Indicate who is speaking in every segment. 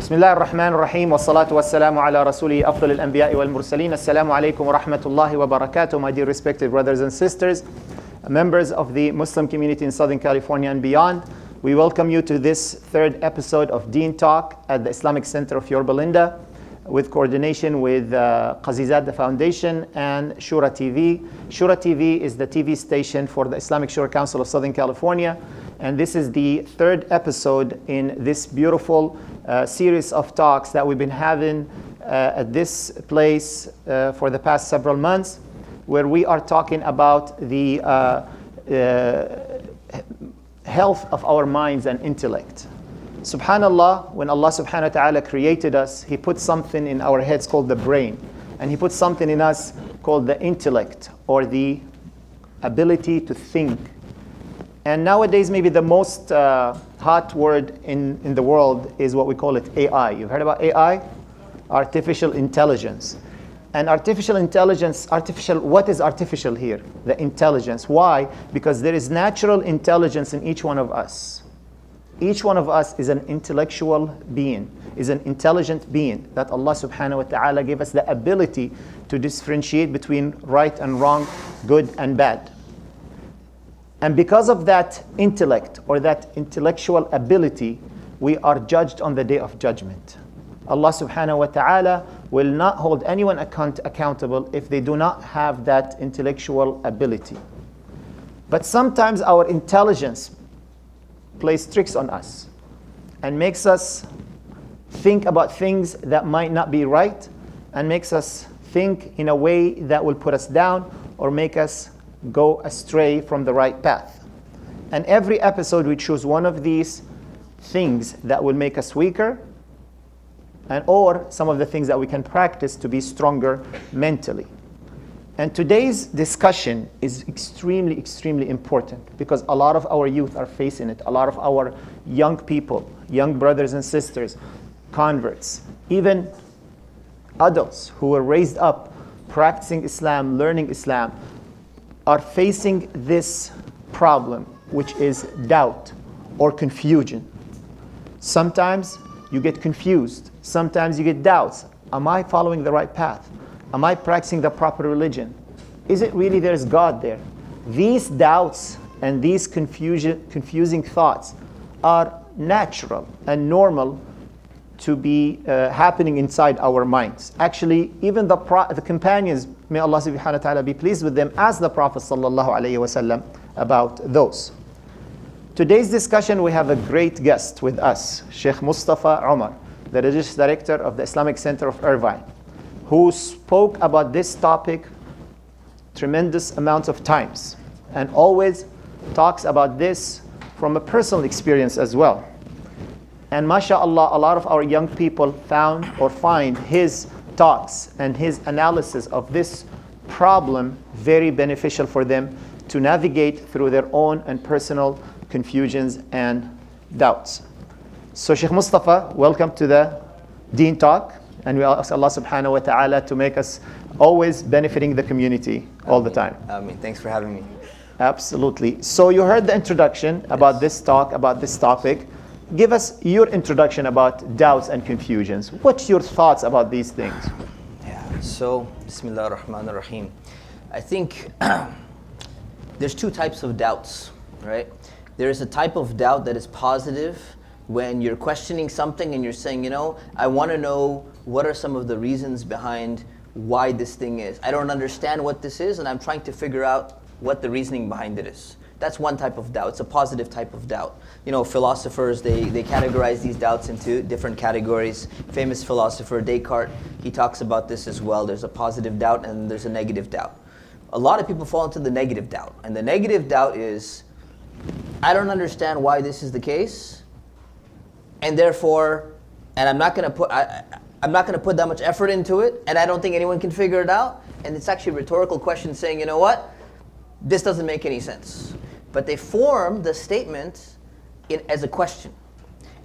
Speaker 1: بسم الله الرحمن الرحيم والصلاة والسلام على رسوله أفضل الأنبياء والمرسلين. Assalamu alaikum wa rahmatullahi wa barakatuh, my dear respected brothers and sisters, members of the Muslim community in Southern California and beyond. We welcome you to this third episode of Deen Talk at the Islamic Center of Yorba Linda, with coordination with Qazizat the Foundation and Shura TV. Shura TV is the TV station for the Islamic Shura Council of Southern California, and this is the third episode in this beautiful series of talks that we've been having at this place for the past several months, where we are talking about the health of our minds and intellect. Subhanallah, when Allah subhanahu wa ta'ala created us, He put something in our heads called the brain, and He put something in us called the intellect, or the ability to think. And nowadays, maybe the most hot word in the world is what we call it AI. You've heard about AI? Artificial intelligence. And artificial intelligence, what is artificial here? The intelligence. Why? Because there is natural intelligence in each one of us. Each one of us is an intellectual being, is an intelligent being that Allah subhanahu wa ta'ala gave us the ability to differentiate between right and wrong, good and bad. And because of that intellect, or that intellectual ability, we are judged on the day of judgment. Allah subhanahu wa ta'ala will not hold anyone accountable if they do not have that intellectual ability. But sometimes our intelligence plays tricks on us and makes us think about things that might not be right, and makes us think in a way that will put us down or make us go astray from the right path. And every episode we choose one of these things that will make us weaker, or some of the things that we can practice to be stronger mentally. And today's discussion is extremely, extremely important, because a lot of our youth are facing it. A lot of our young people, young brothers and sisters, converts, even adults who were raised up practicing Islam, learning Islam, are facing this problem, which is doubt or confusion. Sometimes you get confused. Sometimes you get doubts. Am I following the right path? Am I practicing the proper religion? Is it really there's God there? These doubts and these confusing thoughts are natural and normal to be happening inside our minds. Actually, even the companions, may Allah subhanahu wa ta'ala be pleased with them, asked the Prophet sallallahu alayhi wasallam about those. Today's discussion, we have a great guest with us, Sheikh Mustafa Umar, the Religious Director of the Islamic Center of Irvine, who spoke about this topic tremendous amounts of times, and always talks about this from a personal experience as well. And mashallah, a lot of our young people find his talks and his analysis of this problem very beneficial for them to navigate through their own and personal confusions and doubts. So Sheikh Mustafa, welcome to the Deen Talk, and we ask Allah subhanahu wa ta'ala to make us always benefiting the community all the time.
Speaker 2: Ameen. Thanks for having me.
Speaker 1: Absolutely. So you heard the introduction about this talk, about this topic. Give us your introduction about doubts and confusions. What's your thoughts about these things?
Speaker 2: Yeah, so Bismillah ar-Rahman ar-Rahim. I think there's two types of doubts, right? There is a type of doubt that is positive, when you're questioning something and you're saying, I want to know what are some of the reasons behind why this thing is. I don't understand what this is, and I'm trying to figure out what the reasoning behind it is. That's one type of doubt. It's a positive type of doubt. Philosophers, they categorize these doubts into different categories. Famous philosopher Descartes, he talks about this as well. There's a positive doubt and there's a negative doubt. A lot of people fall into the negative doubt. And the negative doubt is, I don't understand why this is the case, and therefore, I'm not going to put that much effort into it, and I don't think anyone can figure it out. And it's actually a rhetorical question saying, you know what? This doesn't make any sense. But they form the statement as a question.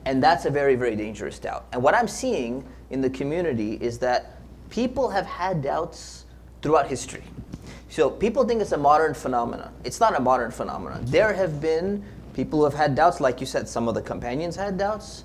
Speaker 2: And that's a very, very dangerous doubt. And what I'm seeing in the community is that people have had doubts throughout history. So people think it's a modern phenomenon. It's not a modern phenomenon. There have been people who have had doubts, like you said, some of the companions had doubts.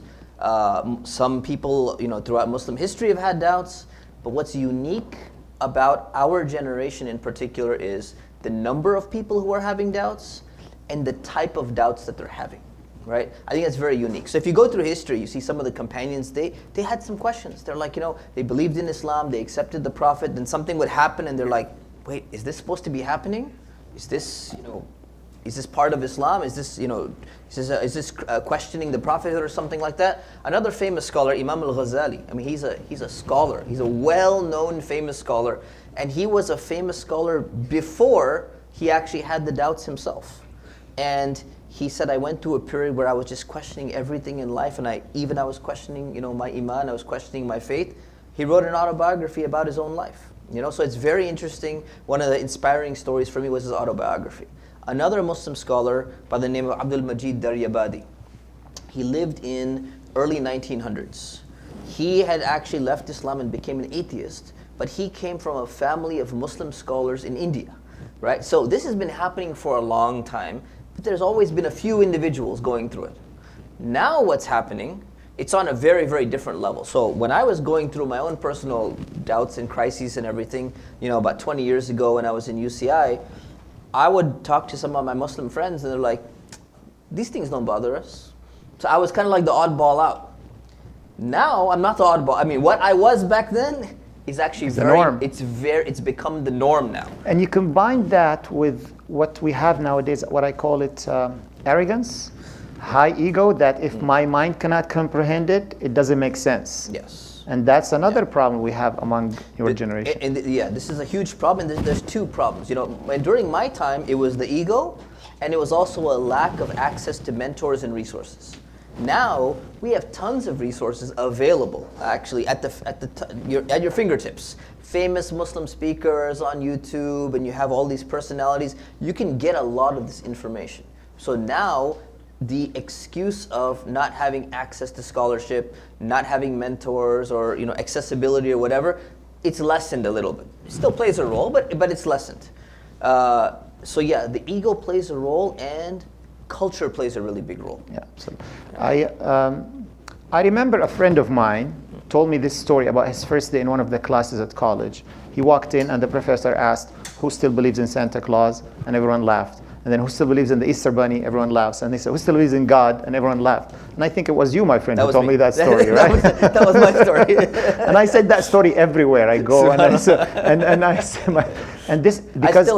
Speaker 2: Some people, throughout Muslim history have had doubts. But what's unique about our generation in particular is the number of people who are having doubts and the type of doubts that they're having, right? I think that's very unique. So if you go through history, you see some of the companions, they had some questions. They're like, they believed in Islam, they accepted the Prophet, then something would happen and they're like, wait, is this supposed to be happening? Is this, is this part of Islam? Is this, is this questioning the prophethood or something like that? Another famous scholar, Imam al-Ghazali. I mean, he's a scholar. He's a well-known famous scholar. And he was a famous scholar before he actually had the doubts himself. And he said, I went through a period where I was just questioning everything in life, and I was questioning, my iman, I was questioning my faith. He wrote an autobiography about his own life. So it's very interesting. One of the inspiring stories for me was his autobiography. Another Muslim scholar by the name of Abdul Majid Daryabadi. He lived in early 1900s. He had actually left Islam and became an atheist, but he came from a family of Muslim scholars in India, right? So this has been happening for a long time, but there's always been a few individuals going through it. Now what's happening, it's on a very, very different level. So when I was going through my own personal doubts and crises and everything, about 20 years ago when I was in UCI, I would talk to some of my Muslim friends and they're like, these things don't bother us. So I was kind of like the oddball out. Now I'm not the oddball. I mean, what I was back then is actually
Speaker 1: the norm.
Speaker 2: It's become the norm now.
Speaker 1: And you combine that with what we have nowadays, what I call it arrogance, high ego, that if my mind cannot comprehend it, it doesn't make sense.
Speaker 2: Yes.
Speaker 1: And that's another problem we have among your generation.
Speaker 2: And this is a huge problem. There's two problems. And during my time, it was the ego, and it was also a lack of access to mentors and resources. Now we have tons of resources available, actually at your fingertips. Famous Muslim speakers on YouTube, and you have all these personalities. You can get a lot of this information. So now, the excuse of not having access to scholarship, not having mentors, or accessibility or whatever, it's lessened a little bit. It still plays a role, but it's lessened. So yeah, the ego plays a role, and culture plays a really big role.
Speaker 1: Yeah, absolutely. I remember a friend of mine told me this story about his first day in one of the classes at college. He walked in and the professor asked, who still believes in Santa Claus? And everyone laughed. And then who still believes in the Easter Bunny? Everyone laughs. And they said, who still believes in God? And everyone laughed. And I think it was you, my friend, who told me that story, right?
Speaker 2: that was my story.
Speaker 1: And I said that story everywhere I go. And I
Speaker 2: still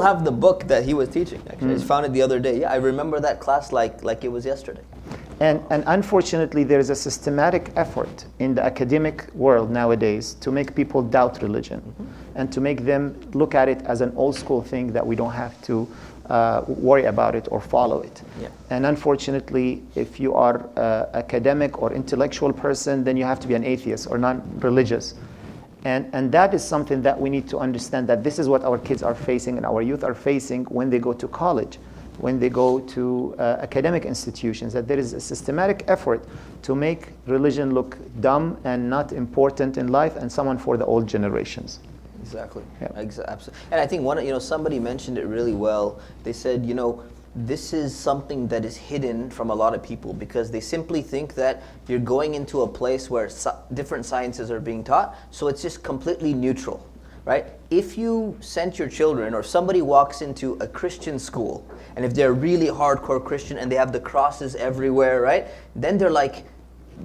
Speaker 2: have the book that he was teaching, actually. I just found it the other day. Yeah, I remember that class like it was yesterday.
Speaker 1: And unfortunately, there is a systematic effort in the academic world nowadays to make people doubt religion, and to make them look at it as an old school thing that we don't have to worry about it or follow it.
Speaker 2: Yeah.
Speaker 1: And unfortunately, if you are an academic or intellectual person, then you have to be an atheist or non-religious. And that is something that we need to understand, that this is what our kids are facing and our youth are facing when they go to college, when they go to academic institutions, that there is a systematic effort to make religion look dumb and not important in life, and someone for the old generations.
Speaker 2: Exactly.
Speaker 1: Yeah.
Speaker 2: Absolutely. And I think somebody mentioned it really well. They said, this is something that is hidden from a lot of people, because they simply think that you're going into a place where different sciences are being taught, so it's just completely neutral, right? If you sent your children, or somebody walks into a Christian school, and if they're really hardcore Christian and they have the crosses everywhere, right? Then they're like,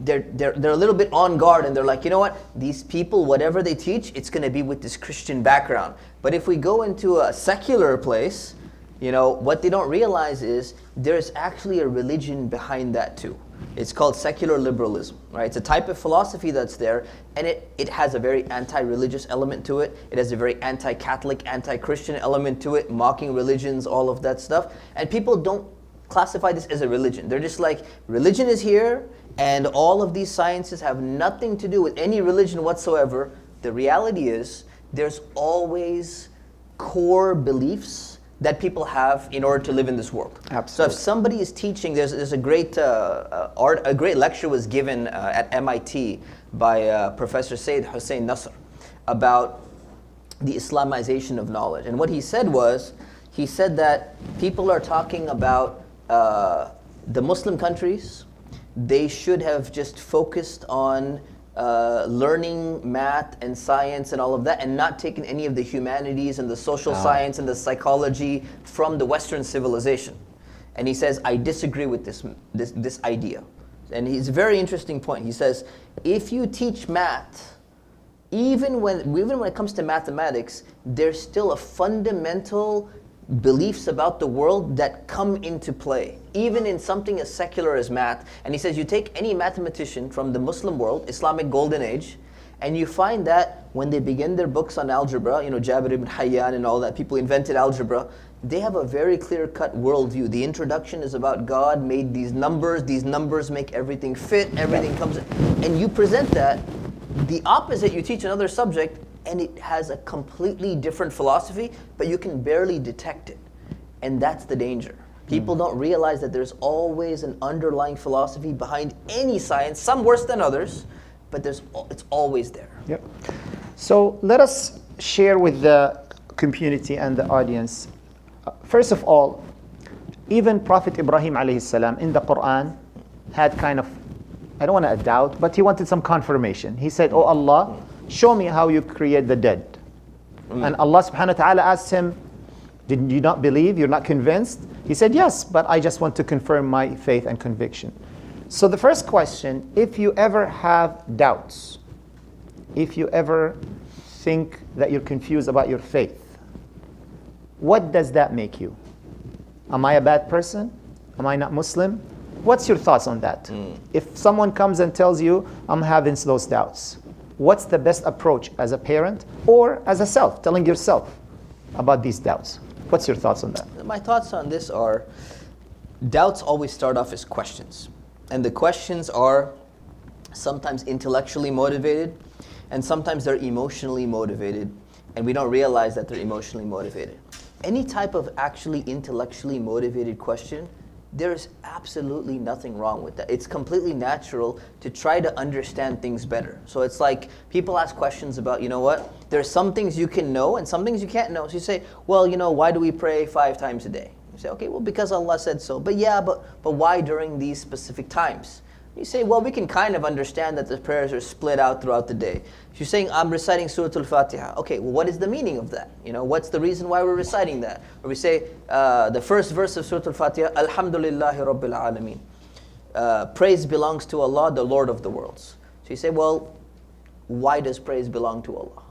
Speaker 2: they're a little bit on guard, and they're like, you know what? These people, whatever they teach, it's going to be with this Christian background. But if we go into a secular place, what they don't realize is there's actually a religion behind that too. It's called secular liberalism, right? It's a type of philosophy that's there, and it has a very anti-religious element to it. It has a very anti-Catholic, anti-Christian element to it, mocking religions, all of that stuff. And people don't classify this as a religion. They're just like, religion is here, and all of these sciences have nothing to do with any religion whatsoever. The reality is, there's always core beliefs that people have in order to live in this world.
Speaker 1: Absolutely.
Speaker 2: So if somebody is teaching, there's a great a great lecture was given at MIT by Professor Sayyid Hussein Nasr about the Islamization of knowledge. And what he said was, he said that people are talking about the Muslim countries, they should have just focused on learning math and science and all of that, and not taken any of the humanities and the social science and the psychology from the Western civilization. And he says, I disagree with this idea. And it's a very interesting point. He says, if you teach math, even when it comes to mathematics, there's still a fundamental beliefs about the world that come into play, even in something as secular as math. And he says, you take any mathematician from the Muslim world, Islamic golden age, and you find that when they begin their books on algebra, Jabir ibn Hayyan and all that, people invented algebra, they have a very clear-cut worldview. The introduction is about God made these numbers make everything fit, everything comes in. And you present that, the opposite, you teach another subject, and it has a completely different philosophy, but you can barely detect it. And that's the danger. People don't realize that there's always an underlying philosophy behind any science, some worse than others, but it's always there.
Speaker 1: Yep. So let us share with the community and the audience. First of all, even Prophet Ibrahim alayhi salam in the Quran had kind of, I don't want to doubt, but he wanted some confirmation. He said, oh Allah, show me how you create the dead. And Allah subhanahu wa ta'ala asked him, did you not believe? You're not convinced? He said, yes, but I just want to confirm my faith and conviction. So the first question, if you ever have doubts, if you ever think that you're confused about your faith, what does that make you? Am I a bad person? Am I not Muslim? What's your thoughts on that? If someone comes and tells you, I'm having those doubts, what's the best approach as a parent or as a self, telling yourself about these doubts? What's your thoughts on that?
Speaker 2: My thoughts on this are, doubts always start off as questions. And the questions are sometimes intellectually motivated, and sometimes they're emotionally motivated, and we don't realize that they're emotionally motivated. Any type of actually intellectually motivated question, there's absolutely nothing wrong with that. It's completely natural to try to understand things better. So it's like people ask questions about, there's some things you can know and some things you can't know. So you say, well, why do we pray 5 times a day? You say, okay, well, because Allah said so. But why during these specific times? You say, well, we can kind of understand that the prayers are split out throughout the day. If you're saying, I'm reciting Surah Al-Fatiha. Okay, well, what is the meaning of that? What's the reason why we're reciting that? Or we say, the first verse of Surah Al-Fatiha, Alhamdulillahi Rabbil Alameen. Praise belongs to Allah, the Lord of the worlds. So you say, well, why does praise belong to Allah?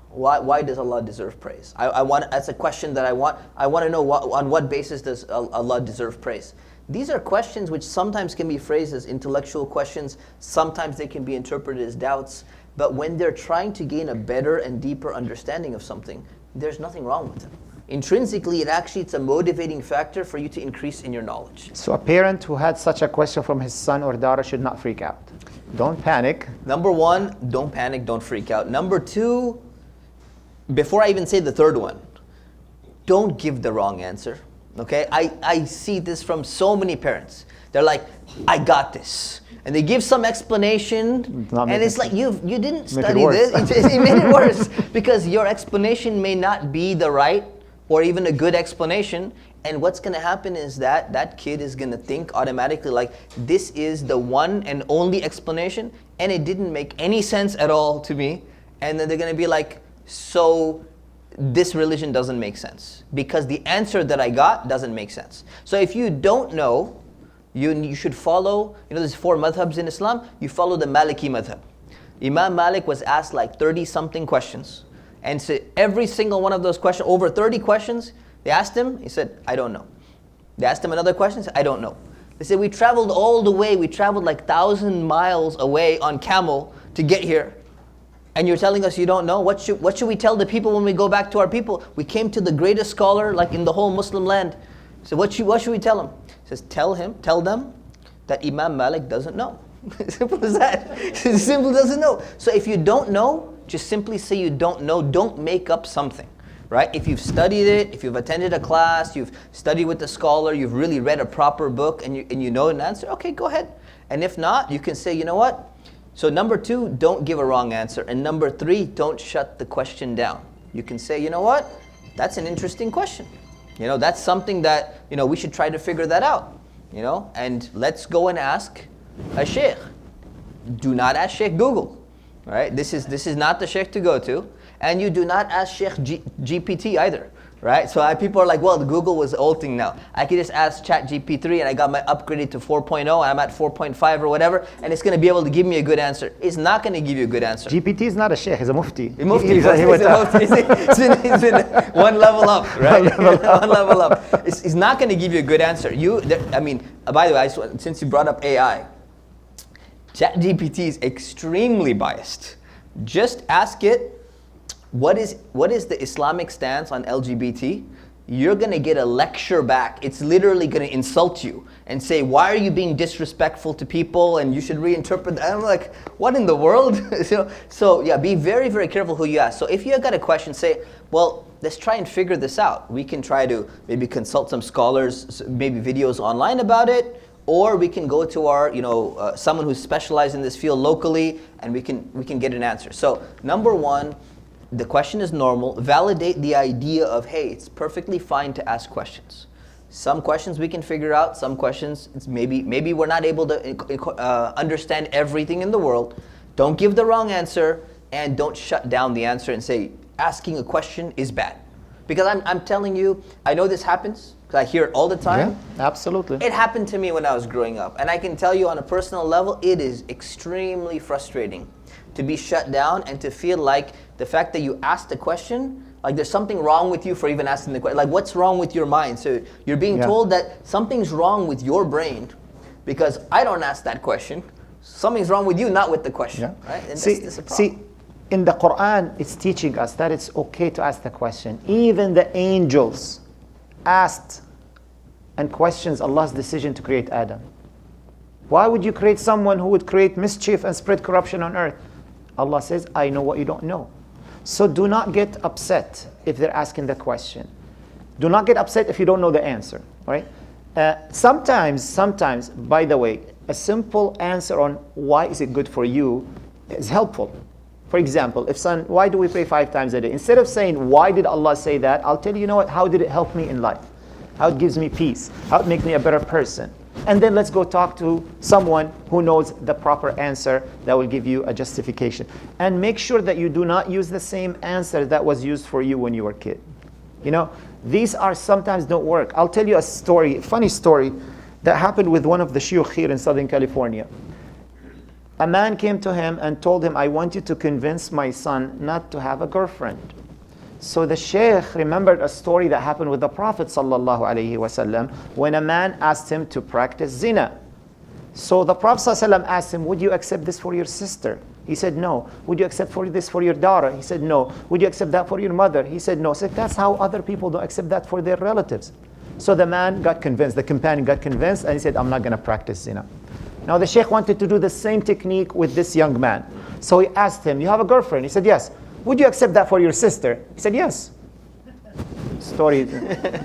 Speaker 2: Why does Allah deserve praise? That's a question that I want to know, on what basis does Allah deserve praise? These are questions which sometimes can be phrased as intellectual questions, sometimes they can be interpreted as doubts, but when they're trying to gain a better and deeper understanding of something, there's nothing wrong with them. Intrinsically, it's a motivating factor for you to increase in your knowledge.
Speaker 1: So a parent who had such a question from his son or daughter should not freak out. Don't panic.
Speaker 2: Number 1, don't panic, don't freak out. Number 2, before I even say the third one, don't give the wrong answer. Okay, I see this from so many parents. They're like, I got this. And they give some explanation, and it's like, you didn't study this. It made it worse. Because your explanation may not be the right or even a good explanation. And what's going to happen is that kid is going to think automatically like, this is the one and only explanation, and it didn't make any sense at all to me. And then they're going to be like, so this religion doesn't make sense because the answer that I got doesn't make sense. So if you don't know, you should follow, there's 4 madhabs in Islam, you follow the Maliki madhab. Imam Malik was asked like 30 something questions, and so every single one of those questions, over 30 questions, they asked him, he said, I don't know. They asked him another question, he said, I don't know. They said, we traveled all the way, we traveled like 1,000 miles away on camel to get here. And you're telling us you don't know? What should we tell the people when we go back to our people? We came to the greatest scholar like in the whole Muslim land. So what should we tell him? He says, tell them that Imam Malik doesn't know. Simple as that. Simple doesn't know. So if you don't know, just simply say you don't know. Don't make up something. Right? If you've studied it, if you've attended a class, you've studied with a scholar, you've really read a proper book and you know an answer, okay, go ahead. And if not, you can say, you know what? So number 2, don't give a wrong answer. And number 3, don't shut the question down. You can say, you know what? That's an interesting question. That's something that, we should try to figure that out. And let's go and ask a sheikh. Do not ask Sheikh Google, right? This is not the sheikh to go to, and you do not ask Sheikh GPT either, right? So people are like, well, the Google was the old thing now. I could just ask Chat GPT, and I got my upgraded to 4.0, and I'm at 4.5 or whatever, and it's going to be able to give me a good answer. It's not going to give you a good answer.
Speaker 1: GPT is not a sheikh, he's a mufti.
Speaker 2: He's been one level up, right? One level up. It's not going to give you a good answer. By the way, since you brought up AI, ChatGPT is extremely biased. Just ask it, what is the Islamic stance on LGBT? You're going to get a lecture back. It's literally going to insult you and say, why are you being disrespectful to people, and you should reinterpret that. I'm like, what in the world? So yeah, be very, very careful who you ask. So if you got a question, say, well, let's try and figure this out. We can try to maybe consult some scholars, maybe videos online about it, or we can go to our, someone who's specialized in this field locally, and we can get an answer. So number one, the question is normal. Validate the idea of, hey, it's perfectly fine to ask questions. Some questions we can figure out. Some questions, it's maybe we're not able to understand everything in the world. Don't give the wrong answer, and don't shut down the answer and say asking a question is bad. Because I'm telling you, I know this happens. I hear it all the time.
Speaker 1: Yeah, absolutely.
Speaker 2: It happened to me when I was growing up. And I can tell you on a personal level, it is extremely frustrating to be shut down and to feel like the fact that you asked a question, like there's something wrong with you for even asking the question. Like, what's wrong with your mind? So you're being told that something's wrong with your brain because I don't ask that question. Something's wrong with you, not with the question.
Speaker 1: Yeah.
Speaker 2: Right? And that's a problem.
Speaker 1: See, in the Quran, it's teaching us that it's okay to ask the question. Even the angels asked and questions Allah's decision to create Adam. Why would you create someone who would create mischief and spread corruption on earth? Allah says, I know what you don't know. So do not get upset if they're asking the question. Do not get upset if you don't know the answer, right? Sometimes, by the way, a simple answer on why is it good for you is helpful. For example, if son, why do we pray 5 times a day? Instead of saying, why did Allah say that? I'll tell you, what, how did it help me in life? How it gives me peace? How it makes me a better person? And then let's go talk to someone who knows the proper answer that will give you a justification. And make sure that you do not use the same answer that was used for you when you were a kid. These are sometimes don't work. I'll tell you a story, funny story, that happened with one of the Sheikh here in Southern California. A man came to him and told him, I want you to convince my son not to have a girlfriend. So the Sheikh remembered a story that happened with the Prophet ﷺ when a man asked him to practice zina. So the Prophet ﷺ asked him, would you accept this for your sister? He said, no. Would you accept this for your daughter? He said, no. Would you accept that for your mother? He said, no. So that's how other people don't accept that for their relatives. So the man got convinced, the companion got convinced, and he said, I'm not going to practice zina. Now the Sheikh wanted to do the same technique with this young man. So he asked him, you have a girlfriend? He said, yes. Would you accept that for your sister? He said, yes. Story.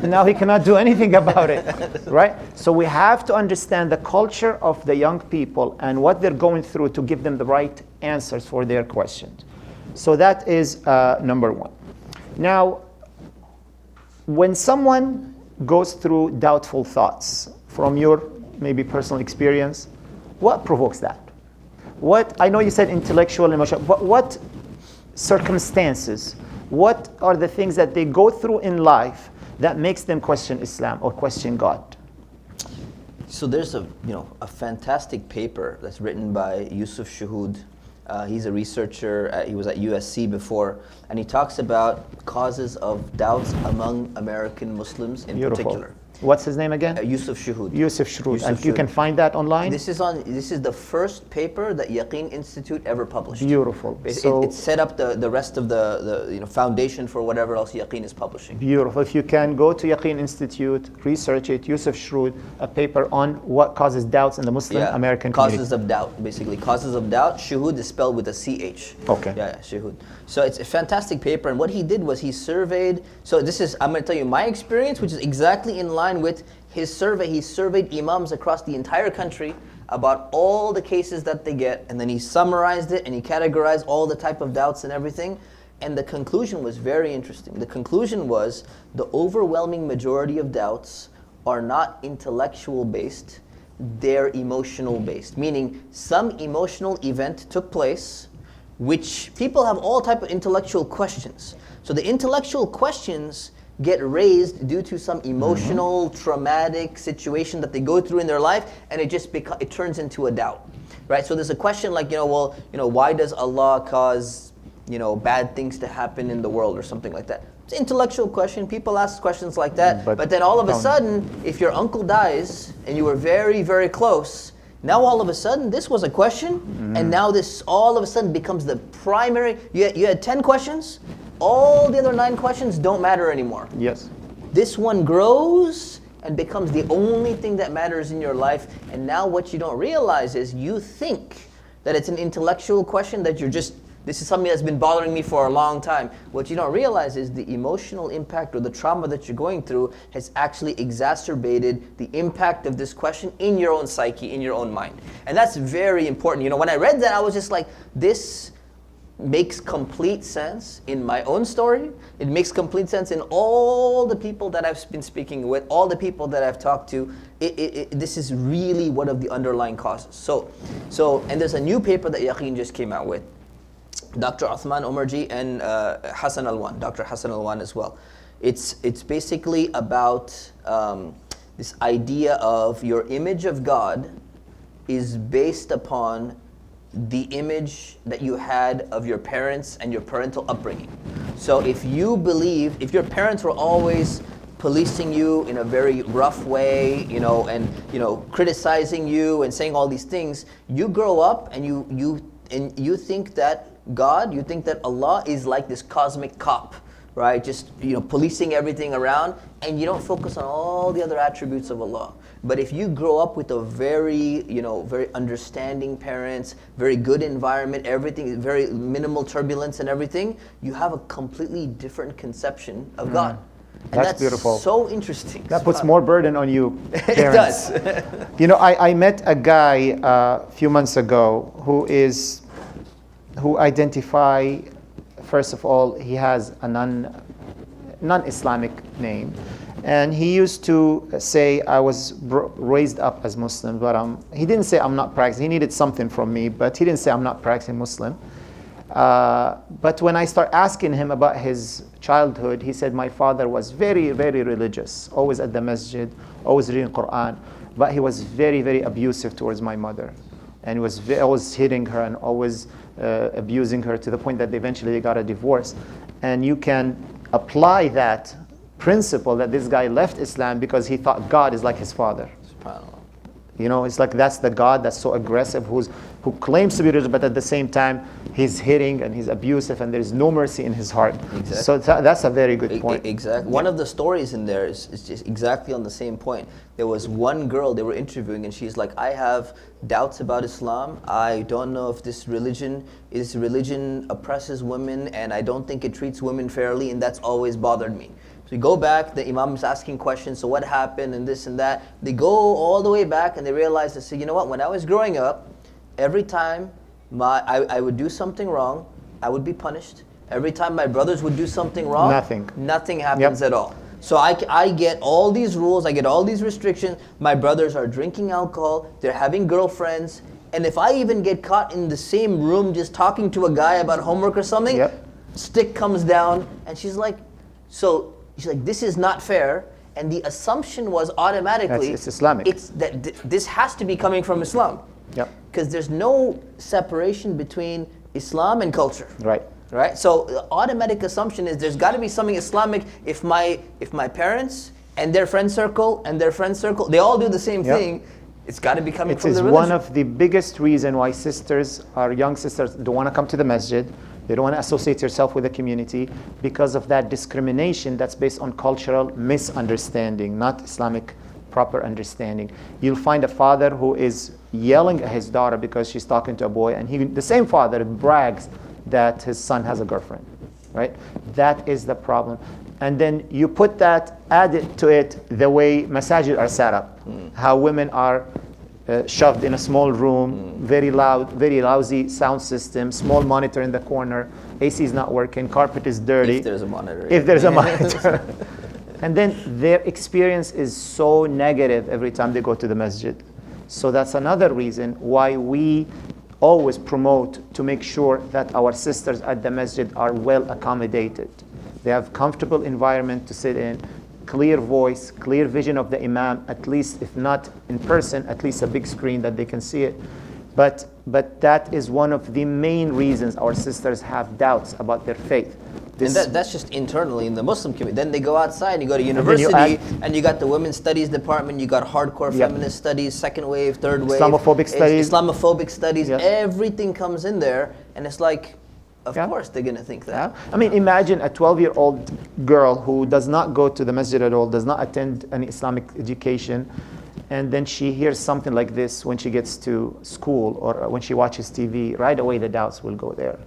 Speaker 1: Now he cannot do anything about it, right? So we have to understand the culture of the young people and what they're going through to give them the right answers for their questions. So that is number one. Now, when someone goes through doubtful thoughts from your maybe personal experience, what provokes that? I know you said intellectual and emotional, but what circumstances, what are the things that they go through in life that makes them question Islam or question God?
Speaker 2: So there's a fantastic paper that's written by Yusuf Shuhud. He's a researcher. He was at USC before, and he talks about causes of doubts among American Muslims in particular.
Speaker 1: What's his name again?
Speaker 2: Yusuf Shuhud.
Speaker 1: Yusuf Shuhud. And you can find that online?
Speaker 2: This is the first paper that Yaqeen Institute ever published.
Speaker 1: Beautiful.
Speaker 2: It set up the rest of the foundation for whatever else Yaqeen is publishing.
Speaker 1: Beautiful. If you can go to Yaqeen Institute, research it, Yusuf Shuhud, a paper on what causes doubts in the Muslim American community.
Speaker 2: Causes of doubt, basically. Causes of doubt. Shuhud is spelled with a CH.
Speaker 1: Okay.
Speaker 2: Yeah, Shuhud. So it's a fantastic paper, and what he did was he surveyed, I'm going to tell you my experience, which is exactly in line with his survey. He surveyed imams across the entire country about all the cases that they get, and then he summarized it and he categorized all the type of doubts and everything, and the conclusion was very interesting. The conclusion was the overwhelming majority of doubts are not intellectual based, they're emotional based, meaning some emotional event took place, which people have all type of intellectual questions. So the intellectual questions get raised due to some emotional, traumatic situation that they go through in their life, and it turns into a doubt, right? So there's a question like, why does Allah cause, bad things to happen in the world or something like that? It's an intellectual question. People ask questions like that. But then all of a sudden, if your uncle dies and you were very, very close, now all of a sudden this was a question, and now this all of a sudden becomes the primary. You had 10 questions. All the other 9 questions don't matter anymore.
Speaker 1: Yes.
Speaker 2: This one grows and becomes the only thing that matters in your life. And now what you don't realize is you think that it's an intellectual question that this is something that's been bothering me for a long time. What you don't realize is the emotional impact or the trauma that you're going through has actually exacerbated the impact of this question in your own psyche, in your own mind. And that's very important. When I read that, I was just like, this makes complete sense in my own story. It makes complete sense in all the people that I've been speaking with, all the people that I've talked to. This is really one of the underlying causes. So, and there's a new paper that Yaqeen just came out with. Dr. Uthman Umarji and Hassan Alwan, Dr. Hassan Alwan as well. It's basically about this idea of your image of God is based upon the image that you had of your parents and your parental upbringing. So if your parents were always policing you in a very rough way, and criticizing you and saying all these things, you grow up and you think that you think that Allah is like this cosmic cop, right? Just policing everything around, and you don't focus on all the other attributes of Allah. But if you grow up with a very understanding parents, very good environment, everything, very minimal turbulence and everything, you have a completely different conception of God. And that's beautiful. So interesting.
Speaker 1: That puts more burden on you,
Speaker 2: It
Speaker 1: parents.
Speaker 2: does.
Speaker 1: I met a guy a few months ago who identify, first of all, he has a non-Islamic name. And he used to say, I was raised up as Muslim, but he didn't say I'm not practicing. He needed something from me, but he didn't say I'm not practicing Muslim. But when I start asking him about his childhood, he said, my father was very, very religious, always at the masjid, always reading Quran, but he was very, very abusive towards my mother. And he was always hitting her and always abusing her to the point that eventually they got a divorce. And you can apply that principle that this guy left Islam because he thought God is like his father. It's like that's the God that's so aggressive, who claims to be religious, but at the same time he's hitting and he's abusive and there's no mercy in his heart. Exactly. So that's a very good point.
Speaker 2: Exactly. One of the stories in there is just exactly on the same point. There was one girl they were interviewing, and she's like, I have doubts about Islam. I don't know if this religion oppresses women, and I don't think it treats women fairly, and that's always bothered me. So you go back, the Imam is asking questions, so what happened and this and that. They go all the way back and they realize, they say, you know what, when I was growing up, every time I would do something wrong, I would be punished. Every time my brothers would do something wrong, nothing happens at all. So I get all these rules, I get all these restrictions. My brothers are drinking alcohol, they're having girlfriends, and if I even get caught in the same room just talking to a guy about homework or something, stick comes down, and she's like, this is not fair. And the assumption was automatically
Speaker 1: it's Islamic.
Speaker 2: It's that this has to be coming from Islam. Because there's no separation between Islam and culture. Right? So the automatic assumption is there's got to be something Islamic if my parents and their friend circle they all do the same thing. It's got to be coming from the religion.
Speaker 1: It is one of the biggest reasons why our young sisters don't want to come to the masjid. They don't want to associate yourself with the community because of that discrimination that's based on cultural misunderstanding, not Islamic proper understanding. You'll find a father who is yelling at his daughter because she's talking to a boy, and the same father brags that his son has a girlfriend, right? That is the problem. And then you add it to it the way masajid are set up, how women are shoved in a small room, very loud, very lousy sound system, small monitor in the corner, AC is not working, carpet is dirty.
Speaker 2: If there's a monitor.
Speaker 1: If there's a monitor. And then their experience is so negative every time they go to the masjid. So that's another reason why we always promote to make sure that our sisters at the masjid are well accommodated. They have comfortable environment to sit in, clear voice, clear vision of the imam, at least if not in person, at least a big screen that they can see it. But that is one of the main reasons our sisters have doubts about their faith.
Speaker 2: And that's just internally in the Muslim community. Then they go outside and you go to university and you got the women's studies department, you got hardcore feminist studies, second wave, third wave.
Speaker 1: Islamophobic studies.
Speaker 2: Yes. Everything comes in there and it's like, of course they're going to think that.
Speaker 1: I mean, imagine a 12-year-old girl who does not go to the masjid at all, does not attend any Islamic education, and then she hears something like this when she gets to school or when she watches TV. Right away the doubts will go there.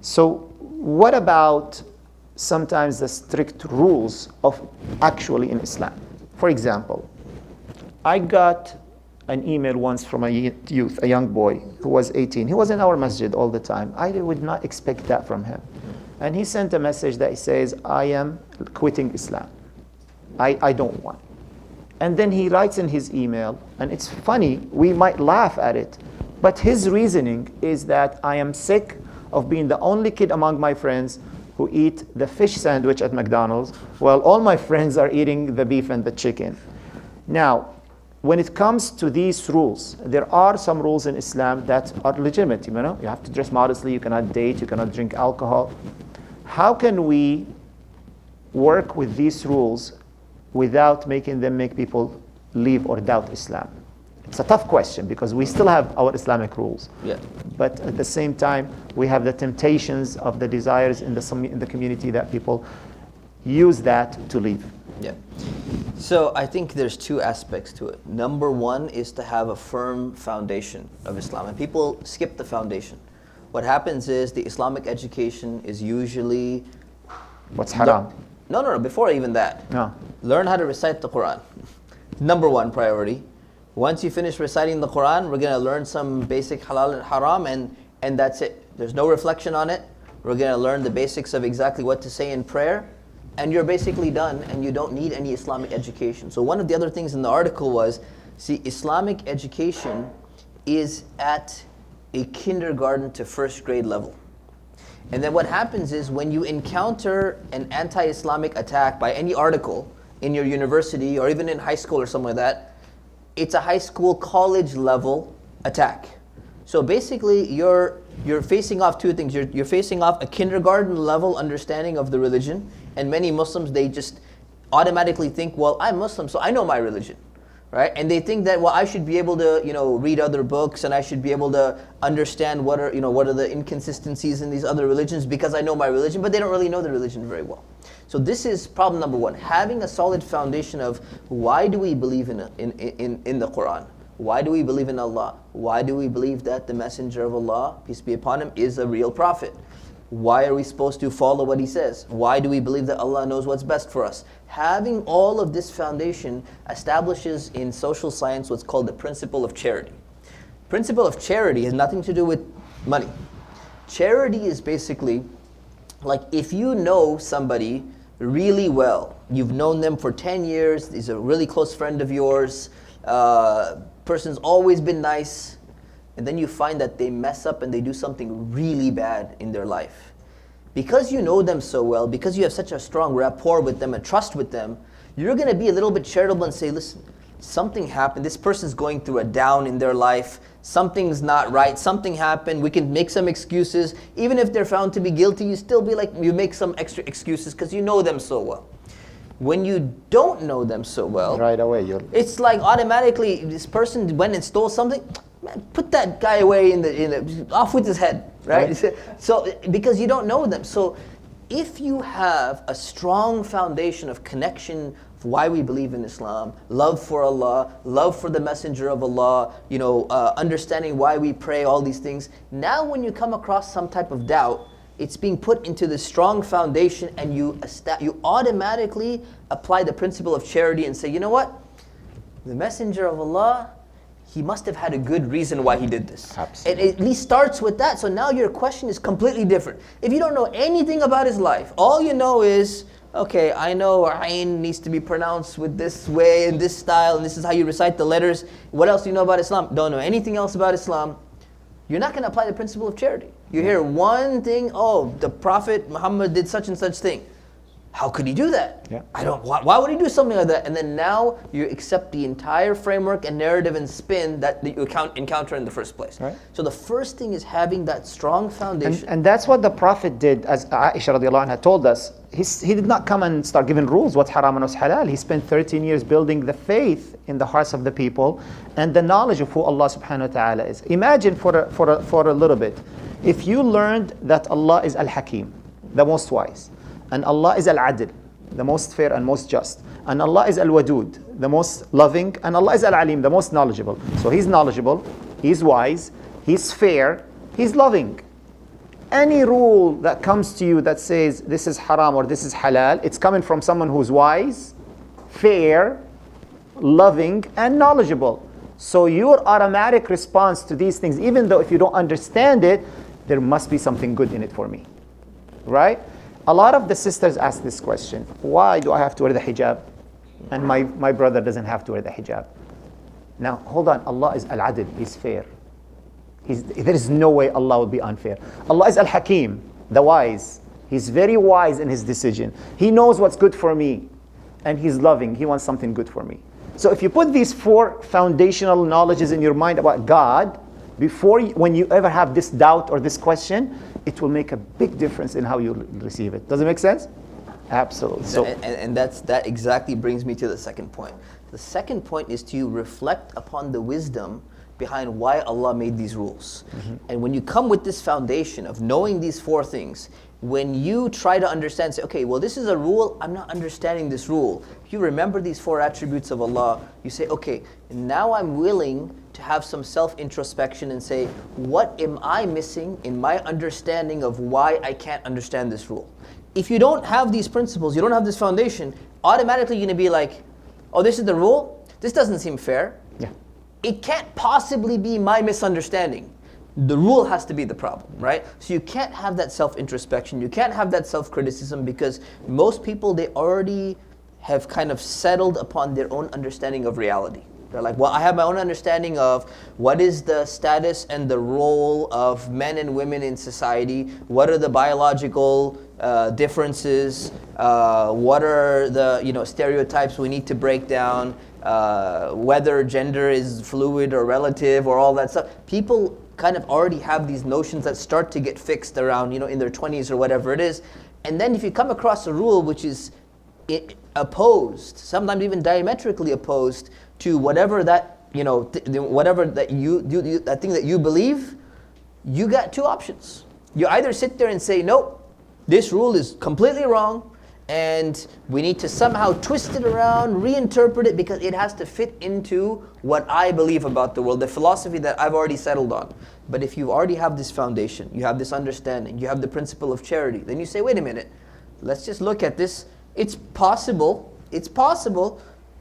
Speaker 1: So what about sometimes the strict rules of actually in Islam? For example, I got an email once from a youth, a young boy who was 18. He was in our masjid all the time. I would not expect that from him. And he sent a message that says, I am quitting Islam. I don't want. And then he writes in his email, and it's funny, we might laugh at it, but his reasoning is that I am sick of being the only kid among my friends who eat the fish sandwich at McDonald's while all my friends are eating the beef and the chicken. Now, when it comes to these rules, there are some rules in Islam that are legitimate. You know, you have to dress modestly, you cannot date, you cannot drink alcohol. How can we work with these rules without making them make people leave or doubt Islam? It's a tough question because we still have our Islamic rules.
Speaker 2: Yeah.
Speaker 1: But at the same time, we have the temptations of the desires in the community that people use that to leave.
Speaker 2: Yeah. So I think there's two aspects to it. Number one is to have a firm foundation of Islam. And people skip the foundation. What happens is the Islamic education is usually...
Speaker 1: What's haram?
Speaker 2: No, before even that.
Speaker 1: No.
Speaker 2: Learn how to recite the Quran. Number one priority. Once you finish reciting the Quran, we're going to learn some basic halal and haram, and that's it. There's no reflection on it. We're going to learn the basics of exactly what to say in prayer, and you're basically done, and you don't need any Islamic education. So one of the other things in the article was, see, Islamic education is at a kindergarten to first grade level. And then what happens is when you encounter an anti-Islamic attack by any article in your university or even in high school or something like that, it's a high school, college level attack. So basically you're facing off two things. You're facing off a kindergarten level understanding of the religion, and many Muslims, they just automatically think, well, I'm Muslim, so I know my religion. Right? And they think that, well, I should be able to, read other books, and I should be able to understand what are the inconsistencies in these other religions because I know my religion, but they don't really know the religion very well. So this is problem number one, having a solid foundation of why do we believe in the Quran? Why do we believe in Allah? Why do we believe that the Messenger of Allah, peace be upon him, is a real prophet? Why are we supposed to follow what he says? Why do we believe that Allah knows what's best for us? Having all of this foundation establishes in social science what's called the principle of charity. Principle of charity has nothing to do with money. Charity is basically like if you know somebody really well, you've known them for 10 years, he's a really close friend of yours, person's always been nice, and then you find that they mess up and they do something really bad in their life. Because you know them so well, because you have such a strong rapport with them and trust with them, you're going to be a little bit charitable and say, listen, something happened, this person's going through a down in their life, something's not right, something happened, we can make some excuses. Even if they're found to be guilty, you still be like, you make some extra excuses because you know them so well. When you don't know them so well,
Speaker 1: right away,
Speaker 2: it's like automatically this person went and stole something. Man, put that guy away in the off with his head, right? So because you don't know them. So if you have a strong foundation of connection of why we believe in Islam, love for Allah, love for the Messenger of Allah, understanding why we pray, all these things. Now when you come across some type of doubt, it's being put into the strong foundation, and you automatically apply the principle of charity and say, you know what? The Messenger of Allah, he must have had a good reason why he did this.
Speaker 1: Absolutely.
Speaker 2: It at least starts with that. So now your question is completely different. If you don't know anything about his life, all you know is, okay, I know Ain needs to be pronounced with this way, in this style, and this is how you recite the letters. What else do you know about Islam? Don't know anything else about Islam. You're not going to apply the principle of charity. You hear one thing, oh, the Prophet Muhammad did such and such thing. How could he do that?
Speaker 1: Yeah.
Speaker 2: Why would he do something like that? And then now you accept the entire framework and narrative and spin that you encounter in the first place.
Speaker 1: Right.
Speaker 2: So the first thing is having that strong foundation.
Speaker 1: And that's what the Prophet did, as Aisha radiallahu anha told us. He did not come and start giving rules, what's haram and what's halal. He spent 13 years building the faith in the hearts of the people and the knowledge of who Allah subhanahu wa ta'ala is. Imagine for a little bit, if you learned that Allah is Al-Hakim, the most wise, and Allah is Al-Adil, the most fair and most just, and Allah is Al-Wadud, the most loving, and Allah is Al-Alim, the most knowledgeable. So He's knowledgeable, He's wise, He's fair, He's loving. Any rule that comes to you that says this is haram or this is halal, it's coming from someone who's wise, fair, loving, and knowledgeable. So your automatic response to these things, even though if you don't understand it, there must be something good in it for me, right? A lot of the sisters ask this question, why do I have to wear the hijab and my brother doesn't have to wear the hijab? Now, hold on, Allah is Al-Adil, He's fair. There is no way Allah will be unfair. Allah is Al-Hakim, the wise. He's very wise in His decision. He knows what's good for me, and He's loving. He wants something good for me. So if you put these 4 foundational knowledges in your mind about God, when you ever have this doubt or this question, it will make a big difference in how you receive it. Does it make sense? Absolutely. So,
Speaker 2: and that exactly brings me to the second point. The second point is to reflect upon the wisdom behind why Allah made these rules. And when you come with this foundation of knowing these 4 things, when you try to understand, say, okay, well, this is a rule, I'm not understanding this rule. If you remember these 4 attributes of Allah, you say, okay, now I'm willing to have some self-introspection and say, what am I missing in my understanding of why I can't understand this rule? If you don't have these principles, you don't have this foundation, automatically you're going to be like, oh, this is the rule? This doesn't seem fair.
Speaker 1: yeah.
Speaker 2: It can't possibly be my misunderstanding. The rule has to be the problem, right? So you can't have that self-introspection. You can't have that self-criticism because most people, they already have kind of settled upon their own understanding of reality. They're like, well, I have my own understanding of what is the status and the role of men and women in society. What are the biological differences? What are the stereotypes we need to break down? Whether gender is fluid or relative or all that stuff. People kind of already have these notions that start to get fixed around, in their 20s or whatever it is. And then if you come across a rule which is opposed, sometimes even diametrically opposed to whatever that, whatever that that thing that you believe, you got 2 options. You either sit there and say, nope, this rule is completely wrong, and we need to somehow twist it around, reinterpret it, because it has to fit into what I believe about the world, the philosophy that I've already settled on. But if you already have this foundation, you have this understanding, you have the principle of charity, then you say, wait a minute, let's just look at this. It's possible,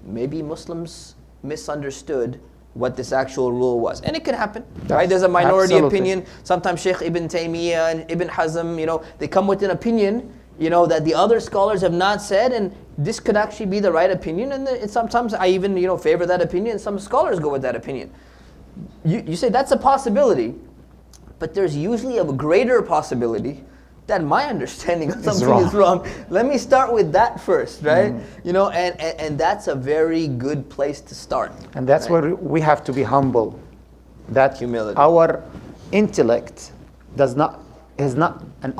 Speaker 2: maybe Muslims misunderstood what this actual rule was. And it can happen, right? There's a minority opinion. Sometimes Sheikh Ibn Taymiyyah and Ibn Hazm, they come with an opinion, that the other scholars have not said, and this could actually be the right opinion, and sometimes I even, favor that opinion, some scholars go with that opinion. You say that's a possibility, but there's usually a greater possibility that my understanding of something is wrong. Let me start with that first, right? And that's a very good place to start.
Speaker 1: And that's where we have to be humble. That
Speaker 2: humility.
Speaker 1: Our intellect is not an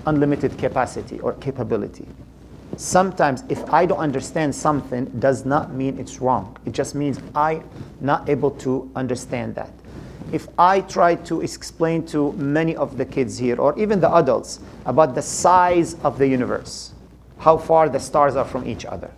Speaker 1: unlimited capacity or capability. Sometimes if I don't understand something, does not mean it's wrong. It just means I'm not able to understand that. If I try to explain to many of the kids here, or even the adults, about the size of the universe, how far the stars are from each other,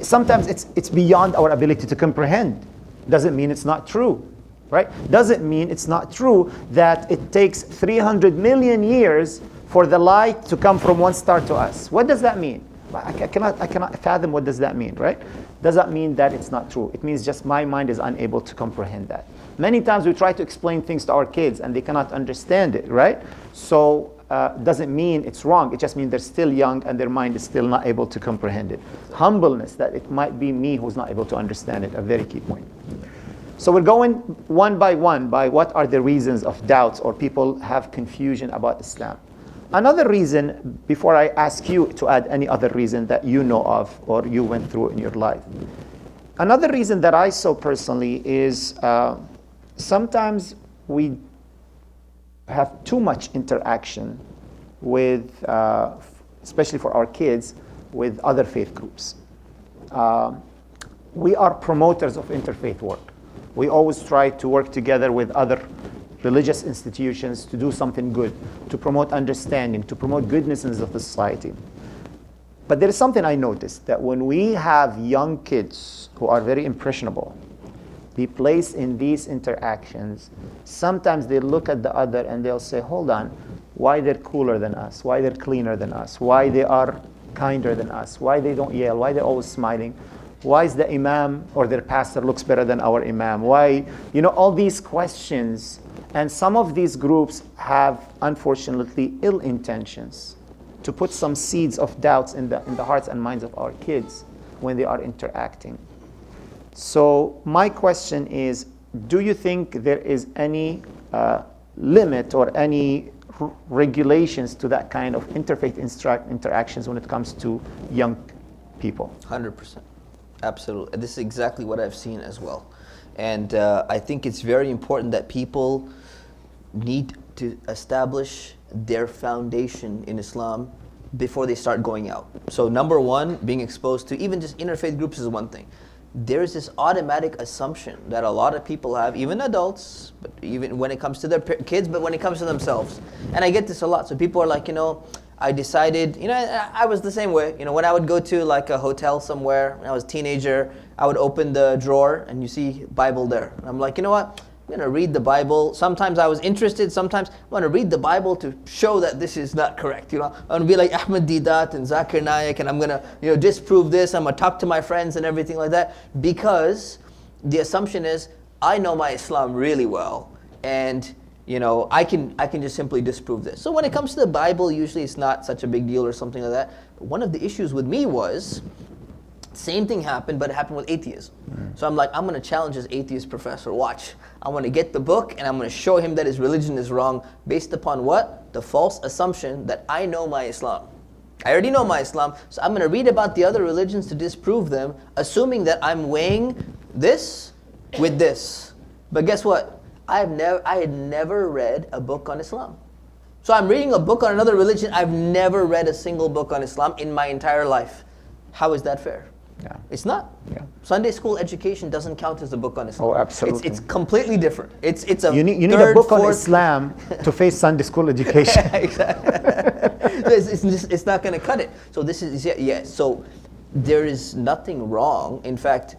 Speaker 1: sometimes it's beyond our ability to comprehend. Doesn't mean it's not true, right? Doesn't mean it's not true that it takes 300 million years for the light to come from one star to us. What does that mean? I cannot fathom what does that mean, right? Does that mean that it's not true? It means just my mind is unable to comprehend that. Many times we try to explain things to our kids and they cannot understand it, right? So doesn't mean it's wrong. It just means they're still young and their mind is still not able to comprehend it. Humbleness, that it might be me who's not able to understand it, a very key point. So we're going one by what are the reasons of doubts or people have confusion about Islam. Another reason, before I ask you to add any other reason that you know of or you went through in your life. Another reason that I saw personally is sometimes we have too much interaction with, especially for our kids, with other faith groups. We are promoters of interfaith work. We always try to work together with other religious institutions to do something good, to promote understanding, to promote goodness in the society. But there is something I noticed, that when we have young kids who are very impressionable, be placed in these interactions, sometimes they look at the other and they'll say, hold on, why they're cooler than us, why they're cleaner than us, why they are kinder than us, why they don't yell, why they're always smiling, why is the imam or their pastor looks better than our imam, why, all these questions. And some of these groups have, unfortunately, ill intentions to put some seeds of doubts in the hearts and minds of our kids when they are interacting. So my question is, do you think there is any limit or any regulations to that kind of interfaith interactions when it comes to young people?
Speaker 2: 100%. Absolutely. This is exactly what I've seen as well. And I think it's very important that people need to establish their foundation in Islam before they start going out. So number one, being exposed to even just interfaith groups is one thing. There's this automatic assumption that a lot of people have, even adults, but even when it comes to their kids, but when it comes to themselves. And I get this a lot. So people are like, I decided, I was the same way. When I would go to like a hotel somewhere when I was a teenager, I would open the drawer and you see Bible there. And I'm like, you know what? I'm going to read the Bible. Sometimes I was interested. Sometimes I'm going to read the Bible to show that this is not correct. I'm going to be like Ahmed Didat and Zakir Naik, and I'm going to disprove this. I'm going to talk to my friends and everything like that, because the assumption is I know my Islam really well, and I can just simply disprove this. So when it comes to the Bible, usually it's not such a big deal or something like that. But one of the issues with me was, same thing happened, but it happened with atheism. So I'm like, I'm going to challenge this atheist professor. Watch. I want to get the book and I'm going to show him that his religion is wrong based upon what? The false assumption that I know my Islam. I already know my Islam, so I'm going to read about the other religions to disprove them, assuming that I'm weighing this with this. But guess what? I had never read a book on Islam. So I'm reading a book on another religion. I've never read a single book on Islam in my entire life. How is that fair?
Speaker 1: Yeah.
Speaker 2: It's not.
Speaker 1: Yeah.
Speaker 2: Sunday school education doesn't count as a book on Islam.
Speaker 1: Oh, absolutely.
Speaker 2: It's completely different. It's a
Speaker 1: you need
Speaker 2: third,
Speaker 1: a book
Speaker 2: fourth,
Speaker 1: on Islam to face Sunday school education.
Speaker 2: Exactly. It's not going to cut it. So this is So there is nothing wrong. In fact,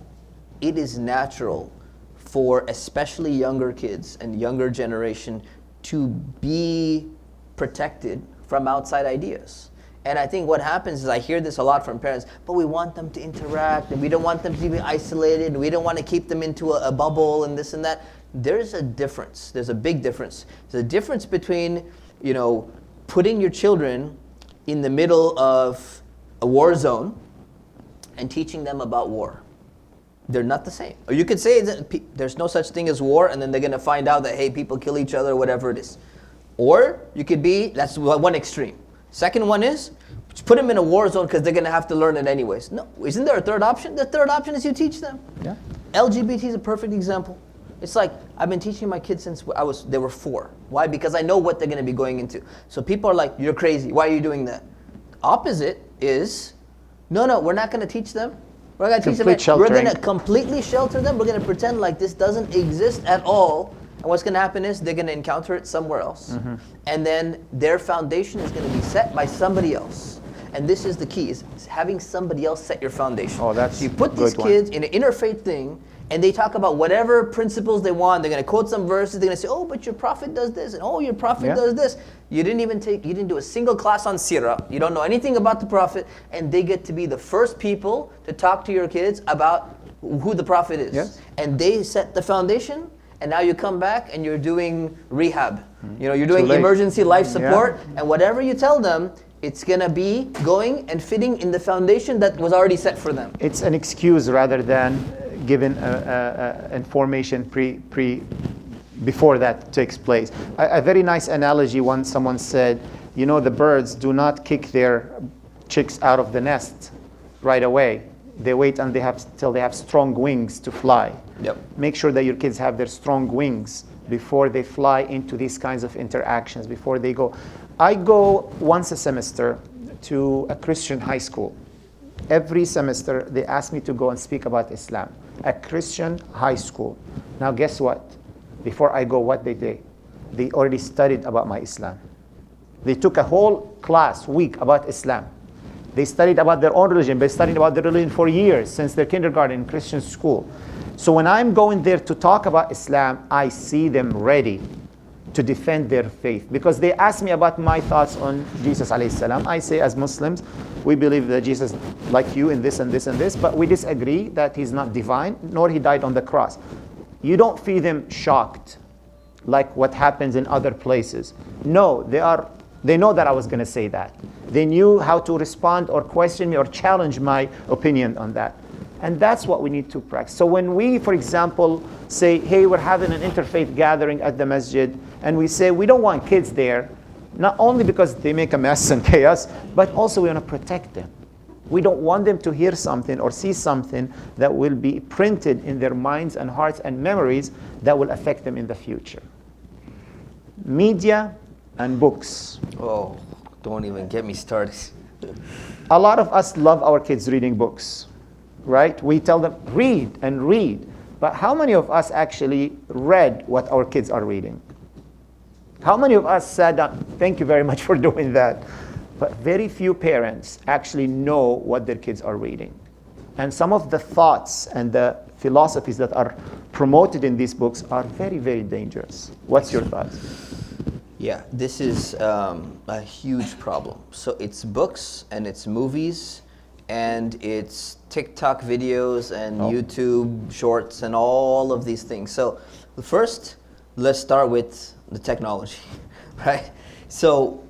Speaker 2: it is natural for especially younger kids and younger generation to be protected from outside ideas. And I think what happens is I hear this a lot from parents, but we want them to interact and we don't want them to be isolated and we don't want to keep them into a bubble and this and that. There's a difference. There's a big difference. There's a difference between, putting your children in the middle of a war zone and teaching them about war. They're not the same. Or you could say that there's no such thing as war, and then they're going to find out that, hey, people kill each other, whatever it is. Or you could be, that's one extreme. Second one is, put them in a war zone because they're going to have to learn it anyways. No, isn't there a third option? The third option is you teach them.
Speaker 1: Yeah.
Speaker 2: LGBT is a perfect example. It's like, I've been teaching my kids since they were 4. Why? Because I know what they're going to be going into. So people are like, you're crazy. Why are you doing that? Opposite is, no, we're not going to teach them. We're going to teach them. We're going to completely shelter them. We're going to pretend like this doesn't exist at all. And what's going to happen is they're going to encounter it somewhere else. Mm-hmm. And then their foundation is going to be set by somebody else. And this is the key, is having somebody else set your foundation.
Speaker 1: Oh, that's
Speaker 2: so you put these kids in an interfaith thing, and they talk about whatever principles they want. They're going to quote some verses. They're going to say, oh, but your prophet does this, and oh, your prophet does this. You didn't do a single class on Sirah. You don't know anything about the prophet, and they get to be the first people to talk to your kids about who the prophet is.
Speaker 1: Yes.
Speaker 2: And they set the foundation, and now you come back and you're doing rehab. You know, you're
Speaker 1: Too
Speaker 2: doing
Speaker 1: late.
Speaker 2: emergency life support,
Speaker 1: Yeah.
Speaker 2: and whatever you tell them, it's gonna be going and fitting in the foundation that was already set for them.
Speaker 1: It's an excuse rather than giving information before that takes place. A very nice analogy once someone said, you know, the birds do not kick their chicks out of the nest right away. They wait till they have strong wings to fly.
Speaker 2: Yep.
Speaker 1: Make sure that your kids have their strong wings before they fly into these kinds of interactions, before they go. I go once a semester to a Christian high school. Every semester they ask me to go and speak about Islam. A Christian high school. Now guess what? Before I go, what they did? They already studied about my Islam. They took a whole week about Islam. They studied about their own religion. They studied about their religion for years, since their kindergarten in Christian school. So when I'm going there to talk about Islam, I see them ready to defend their faith. Because they ask me about my thoughts on Jesus alayhi salam. I say, as Muslims, we believe that Jesus, like you, in this and this and this, but we disagree that he's not divine, nor he died on the cross. You don't feel them shocked like what happens in other places. No, they know that I was going to say that. They knew how to respond or question me or challenge my opinion on that. And that's what we need to practice. So when we, for example, say, hey, we're having an interfaith gathering at the masjid, and we say we don't want kids there, not only because they make a mess and chaos, but also we want to protect them. We don't want them to hear something or see something that will be printed in their minds and hearts and memories that will affect them in the future. Media and books.
Speaker 2: Oh, don't even get me started.
Speaker 1: A lot of us love our kids reading books, right? We tell them, read and read. But how many of us actually read what our kids are reading? How many of us sat down, thank you very much for doing that. But very few parents actually know what their kids are reading. And some of the thoughts and the philosophies that are promoted in these books are very, very dangerous. What's your thoughts?
Speaker 2: Yeah, this is a huge problem. So it's books and it's movies and it's TikTok videos and YouTube shorts and all of these things. So first, let's start with the technology, right? So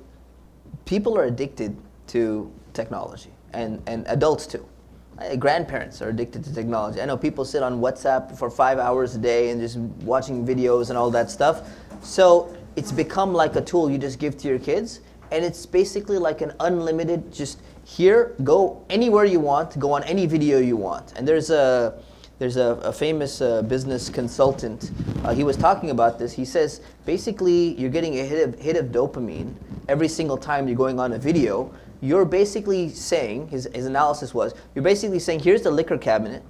Speaker 2: people are addicted to technology and adults too. Grandparents are addicted to technology. I know people sit on WhatsApp for 5 hours a day and just watching videos and all that stuff. So it's become like a tool you just give to your kids, and it's basically like an unlimited, just here, go anywhere you want, go on any video you want. And there's a famous business consultant, he was talking about this. He says, basically, you're getting a hit of dopamine every single time you're going on a video. You're basically saying, his analysis was, you're basically saying, here's the liquor cabinet,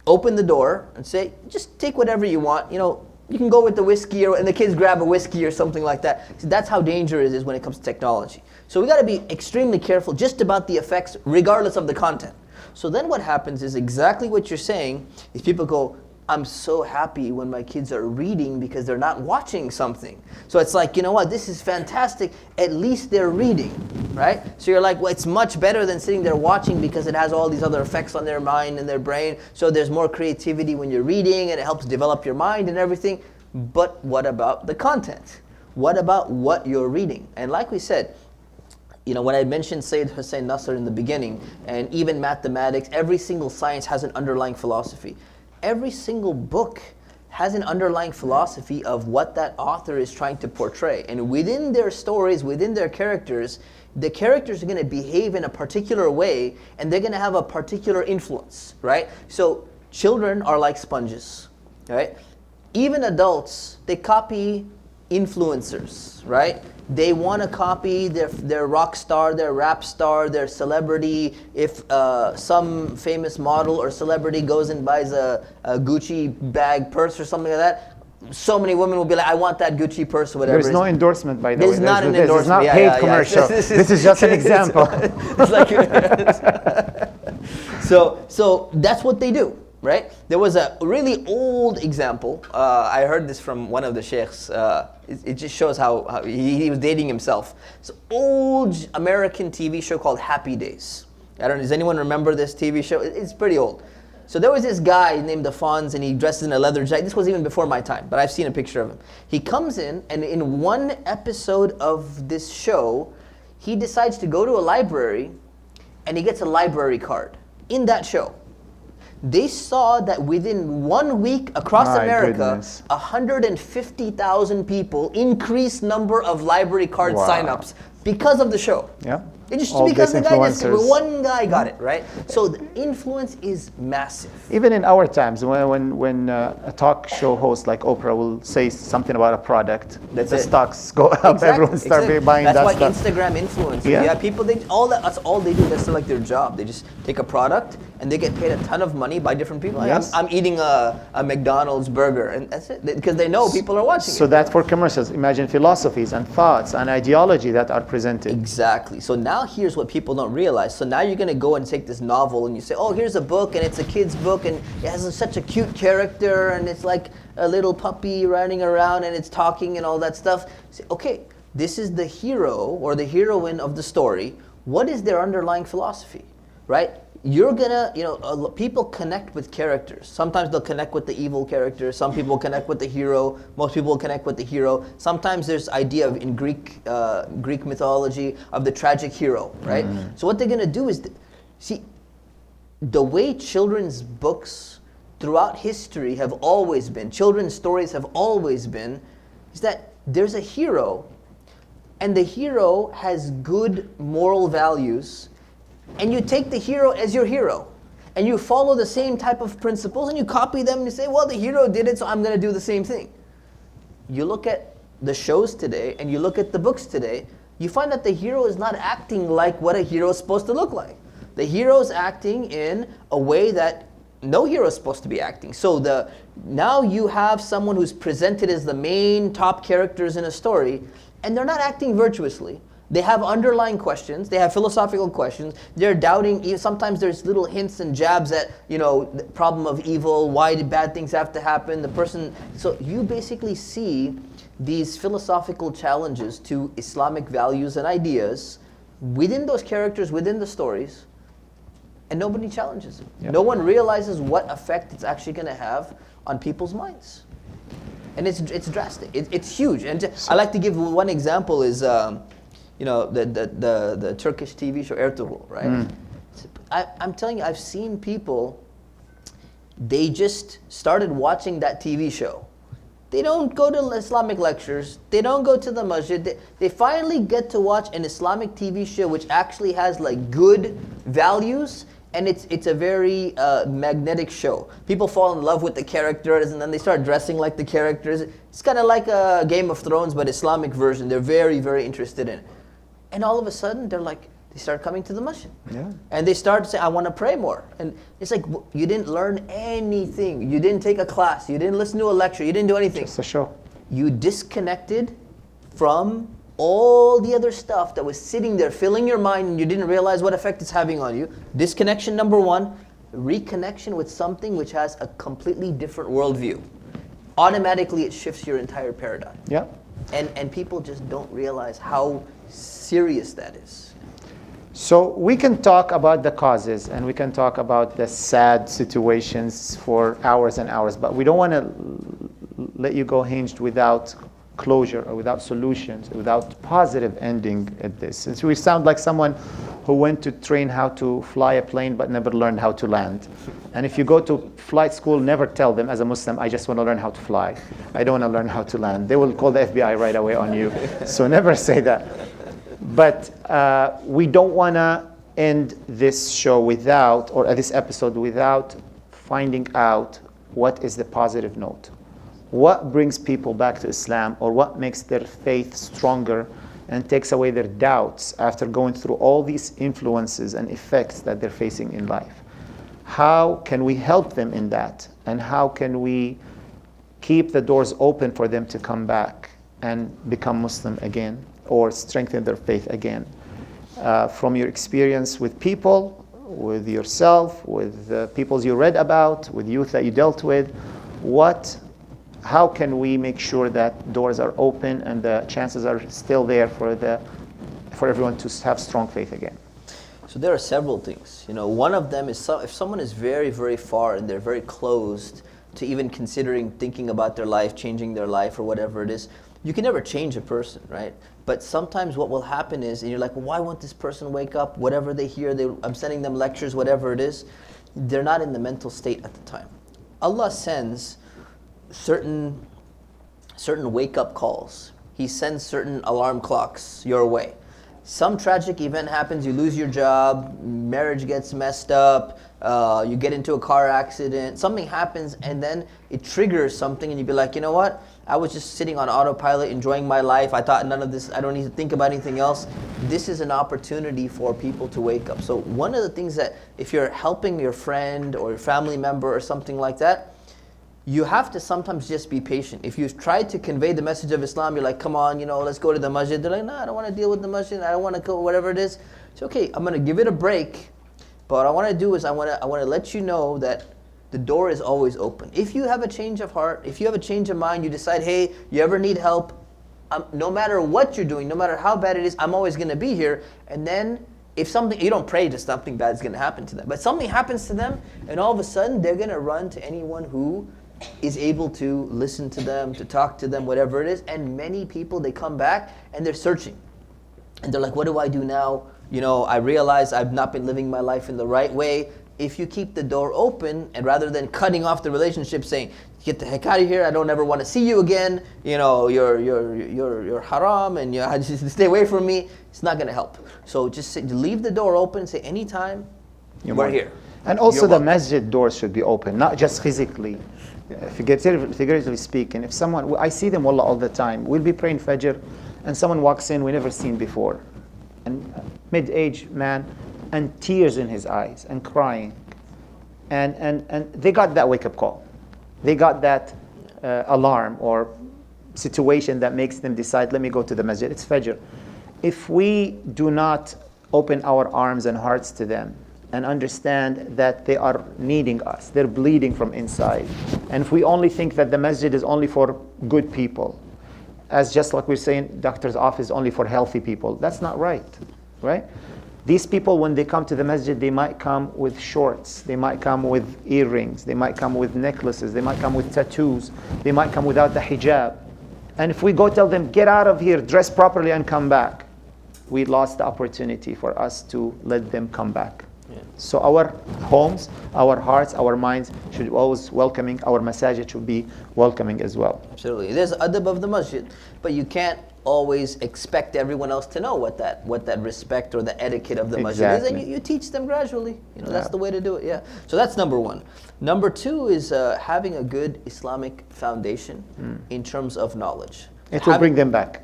Speaker 2: open the door and say, just take whatever you want, you know, you can go with the whiskey, and the kids grab a whiskey or something like that. So that's how dangerous it is when it comes to technology. So we got to be extremely careful just about the effects, regardless of the content. So then what happens is exactly what you're saying, is people go, I'm so happy when my kids are reading because they're not watching something. So it's like, you know what, this is fantastic, at least they're reading, right? So you're like, well, it's much better than sitting there watching because it has all these other effects on their mind and their brain. So there's more creativity when you're reading and it helps develop your mind and everything. But what about the content? What about what you're reading? And like we said, you know, when I mentioned Sayyid Hussein Nasr in the beginning, and even mathematics, every single science has an underlying philosophy. Every single book has an underlying philosophy of what that author is trying to portray. And within their stories, within their characters, the characters are going to behave in a particular way, and they're going to have a particular influence, right? So children are like sponges, right? Even adults, they copy influencers, right? They want to copy their rock star, their rap star, their celebrity. If some famous model or celebrity goes and buys a Gucci bag, purse or something like that, so many women will be like, I want that Gucci purse or whatever.
Speaker 1: There's no endorsement, by the way.
Speaker 2: There's not an endorsement.
Speaker 1: This is not
Speaker 2: Yeah,
Speaker 1: paid
Speaker 2: yeah, yeah.
Speaker 1: commercial. This is just an example.
Speaker 2: It's like, so that's what they do. Right? There was a really old example. I heard this from one of the sheikhs. It just shows how he was dating himself. It's an old American TV show called Happy Days. I don't know, does anyone remember this TV show? It's pretty old. So there was this guy named Afons, and he dresses in a leather jacket. This was even before my time, but I've seen a picture of him. He comes in, and in one episode of this show, he decides to go to a library, and he gets a library card in that show. They saw that within 1 week across
Speaker 1: My
Speaker 2: America,
Speaker 1: goodness.
Speaker 2: 150,000 people increased number of library card
Speaker 1: Wow.
Speaker 2: signups because of the show.
Speaker 1: Yeah.
Speaker 2: It just
Speaker 1: All
Speaker 2: because the
Speaker 1: these
Speaker 2: guy just
Speaker 1: influencers.
Speaker 2: one guy got it, right? So the influence is massive.
Speaker 1: Even in our times, when a talk show host like Oprah will say something about a product,
Speaker 2: That's
Speaker 1: the
Speaker 2: it.
Speaker 1: stocks go up, everyone start buying
Speaker 2: That's
Speaker 1: that
Speaker 2: why
Speaker 1: stuff.
Speaker 2: Instagram influencers.
Speaker 1: Yeah.
Speaker 2: Yeah, people that's all they do. That's like their job. They just take a product and they get paid a ton of money by different people. Like,
Speaker 1: Yes.
Speaker 2: I'm eating a McDonald's burger, and that's it, because they know people are watching
Speaker 1: So
Speaker 2: it.
Speaker 1: that for commercials, imagine philosophies and thoughts and ideology that are presented.
Speaker 2: Exactly. So now here's what people don't realize. So now you're going to go and take this novel and you say, oh, here's a book, and it's a kid's book, and it has such a cute character, and it's like a little puppy running around, and it's talking and all that stuff. Say, okay, this is the hero or the heroine of the story. What is their underlying philosophy, right? You're gonna, people connect with characters. Sometimes they'll connect with the evil character. Some people connect with the hero. Most people connect with the hero. Sometimes there's idea of in Greek mythology of the tragic hero, right? So what they're gonna do is, see, the way children's books throughout history have always been, children's stories have always been, is that there's a hero, and the hero has good moral values. And you take the hero as your hero, and you follow the same type of principles, and you copy them, and you say, well, the hero did it, so I'm going to do the same thing. You look at the shows today, and you look at the books today, you find that the hero is not acting like what a hero is supposed to look like. The hero is acting in a way that no hero is supposed to be acting. So now you have someone who's presented as the main top characters in a story, and they're not acting virtuously. They have underlying questions. They have philosophical questions. They're doubting. Sometimes there's little hints and jabs at, the problem of evil. Why did bad things have to happen? The person. So you basically see these philosophical challenges to Islamic values and ideas within those characters, within the stories, and nobody challenges it.
Speaker 1: Yeah.
Speaker 2: No one realizes what effect it's actually going to have on people's minds. And it's drastic. It's huge. And I like to give one example is. The Turkish TV show Ertuğrul, right? I'm telling you, I've seen people, they just started watching that TV show. They don't go to Islamic lectures. They don't go to the masjid. They finally get to watch an Islamic TV show which actually has like good values, and it's a very magnetic show. People fall in love with the characters, and then they start dressing like the characters. It's kind of like a Game of Thrones, but Islamic version. They're very, very interested in it. And all of a sudden, they start coming to the masjid.
Speaker 1: Yeah.
Speaker 2: And they start saying, I want to pray more. And it's like, you didn't learn anything. You didn't take a class. You didn't listen to a lecture. You didn't do anything.
Speaker 1: It's a show.
Speaker 2: You disconnected from all the other stuff that was sitting there, filling your mind, and you didn't realize what effect it's having on you. Disconnection, number one. Reconnection with something which has a completely different worldview. Automatically, it shifts your entire paradigm.
Speaker 1: Yeah.
Speaker 2: And people just don't realize how serious that is.
Speaker 1: So we can talk about the causes and we can talk about the sad situations for hours and hours, but we don't want to let you go hinged without closure or without solutions, without positive ending at this. Since we sound like someone who went to train how to fly a plane but never learned how to land. And if you go to flight school, never tell them as a Muslim, I just want to learn how to fly. I don't want to learn how to land. They will call the FBI right away on you. So never say that. But we don't want to end this show without, or this episode without finding out what is the positive note. What brings people back to Islam, or what makes their faith stronger and takes away their doubts after going through all these influences and effects that they're facing in life? How can we help them in that? And how can we keep the doors open for them to come back and become Muslim again, or strengthen their faith again? From your experience with people, with yourself, with the people you read about, with youth that you dealt with, how can we make sure that doors are open and the chances are still there for everyone to have strong faith again?
Speaker 2: So there are several things. One of them is if someone is very, very far and they're very closed to even considering thinking about their life, changing their life or whatever it is, you can never change a person, right? But sometimes what will happen is, and you're like, well, why won't this person wake up? Whatever they hear, I'm sending them lectures, whatever it is, they're not in the mental state at the time. Allah sends certain wake-up calls. He sends certain alarm clocks your way. Some tragic event happens, you lose your job, marriage gets messed up, you get into a car accident, something happens, and then it triggers something, and you'd be like, you know what? I was just sitting on autopilot, enjoying my life. I thought none of this, I don't need to think about anything else. This is an opportunity for people to wake up. So one of the things that, if you're helping your friend or your family member or something like that, you have to sometimes just be patient. If you've tried to convey the message of Islam, you're like, come on, let's go to the masjid. They're like, no, I don't want to deal with the masjid. I don't want to go, whatever it is. It's okay, I'm going to give it a break. But what I want to do is I want to let you know that the door is always open. If you have a change of heart, if you have a change of mind, you decide, hey, you ever need help, no matter what you're doing, no matter how bad it is, I'm always going to be here. And then if something, you don't pray that something bad is going to happen to them, but something happens to them, and all of a sudden they're going to run to anyone who is able to listen to them, to talk to them, whatever it is. And many people, they come back and they're searching. And they're like, what do I do now? I realize I've not been living my life in the right way. If you keep the door open, and rather than cutting off the relationship, saying, get the heck out of here, I don't ever want to see you again, you're haram, and you just stay away from me, it's not going to help. So just leave the door open, say, anytime, we're here.
Speaker 1: And also the masjid doors should be open, not just physically. Figuratively speaking, if someone, I see them wallah all the time, we'll be praying Fajr, and someone walks in we never seen before, and mid-aged man, and tears in his eyes, and crying, and they got that wake-up call, they got that alarm or situation that makes them decide, let me go to the masjid, it's Fajr. If we do not open our arms and hearts to them, and understand that they are needing us, they're bleeding from inside. And if we only think that the masjid is only for good people, as just like we're saying, doctor's office is only for healthy people, that's not right, right? These people, when they come to the masjid, they might come with shorts, they might come with earrings, they might come with necklaces, they might come with tattoos, they might come without the hijab. And if we go tell them, get out of here, dress properly and come back, we lost the opportunity for us to let them come back. Yeah. So our homes, our hearts, our minds should always welcoming. Our masajid should be welcoming as well.
Speaker 2: Absolutely. There's adab of the masjid, but you can't always expect everyone else to know what that respect or the etiquette of the masjid is, and you teach them gradually. That's the way to do it. Yeah. So that's number one. Number two is having a good Islamic foundation in terms of knowledge.
Speaker 1: It will bring them back.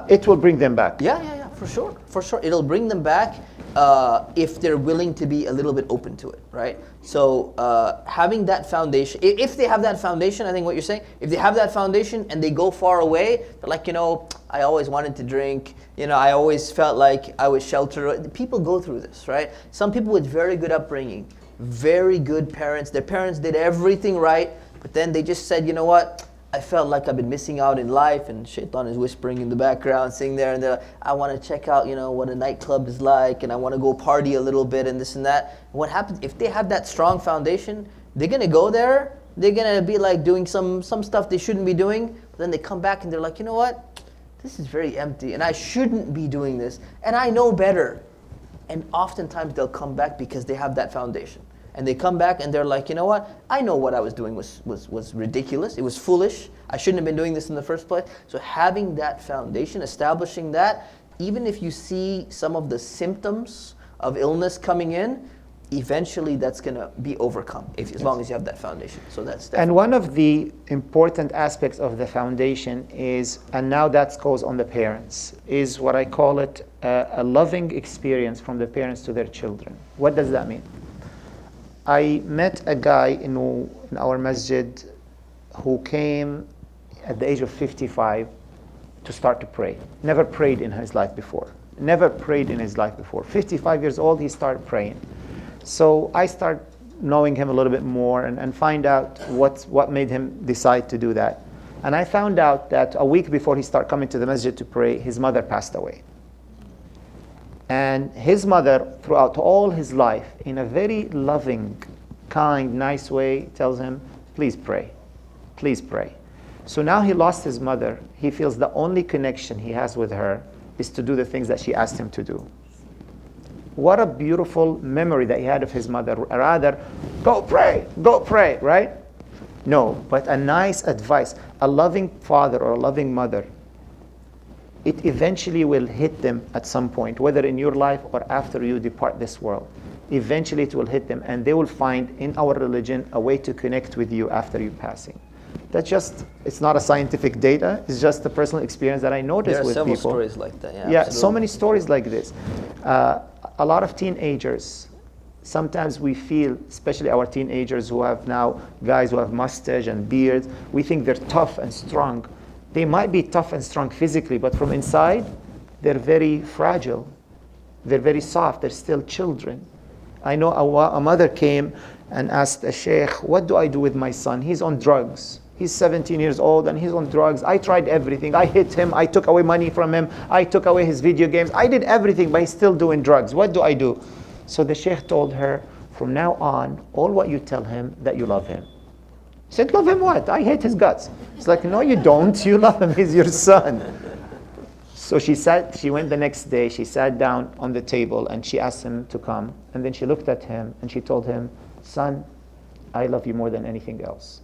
Speaker 1: It will bring them back.
Speaker 2: Yeah, for sure. It'll bring them back if they're willing to be a little bit open to it, right? So having that foundation, if they have that foundation, I think what you're saying, if they have that foundation and they go far away, they're like, I always wanted to drink, I always felt like I was sheltered. People go through this, right? Some people with very good upbringing, very good parents, their parents did everything right, but then they just said, you know what? I felt like I've been missing out in life, and shaitan is whispering in the background, sitting there, and they're like, I want to check out, what a nightclub is like, and I want to go party a little bit, and this and that. And what happens, if they have that strong foundation, they're going to go there, they're going to be like doing some stuff they shouldn't be doing, but then they come back and they're like, you know what, this is very empty, and I shouldn't be doing this, and I know better. And oftentimes they'll come back because they have that foundation. And they come back and they're like, you know what? I know what I was doing was ridiculous. It was foolish. I shouldn't have been doing this in the first place. So having that foundation, establishing that, even if you see some of the symptoms of illness coming in, eventually that's going to be overcome as long as you have that foundation. So that's definitely.
Speaker 1: And one of the important aspects of the foundation is, and now that goes on the parents, is what I call it a loving experience from the parents to their children. What does that mean? I met a guy in our masjid who came at the age of 55 to start to pray. Never prayed in his life before. 55 years old, he started praying. So I started knowing him a little bit more and find out what made him decide to do that. And I found out that a week before he started coming to the masjid to pray, his mother passed away. And his mother, throughout all his life, in a very loving, kind, nice way, tells him, please pray. Please pray. So now he lost his mother. He feels the only connection he has with her is to do the things that she asked him to do. What a beautiful memory that he had of his mother. Rather, go pray, right? No, but a nice advice. A loving father or a loving mother, it eventually will hit them at some point, whether in your life or after you depart this world. Eventually it will hit them, and they will find in our religion a way to connect with you after your passing. That's just, it's not a scientific data, it's just a personal experience that I noticed with people.
Speaker 2: There are several stories like that,
Speaker 1: yeah, so many stories like this. A lot of teenagers, sometimes we feel, especially our teenagers who have now, guys who have mustache and beards, we think they're tough and strong. They might be tough and strong physically, but from inside, they're very fragile. They're very soft, they're still children. I know a mother came and asked a sheikh, what do I do with my son? He's on drugs. He's 17 years old and he's on drugs. I tried everything. I hit him. I took away money from him. I took away his video games. I did everything, but he's still doing drugs. What do I do? So the sheikh told her, from now on, all what you tell him, that you love him. She said, love him what? I hate his guts. It's like, no, you don't. You love him. He's your son. So she went the next day, she sat down on the table and she asked him to come. And then she looked at him and she told him, son, I love you more than anything else.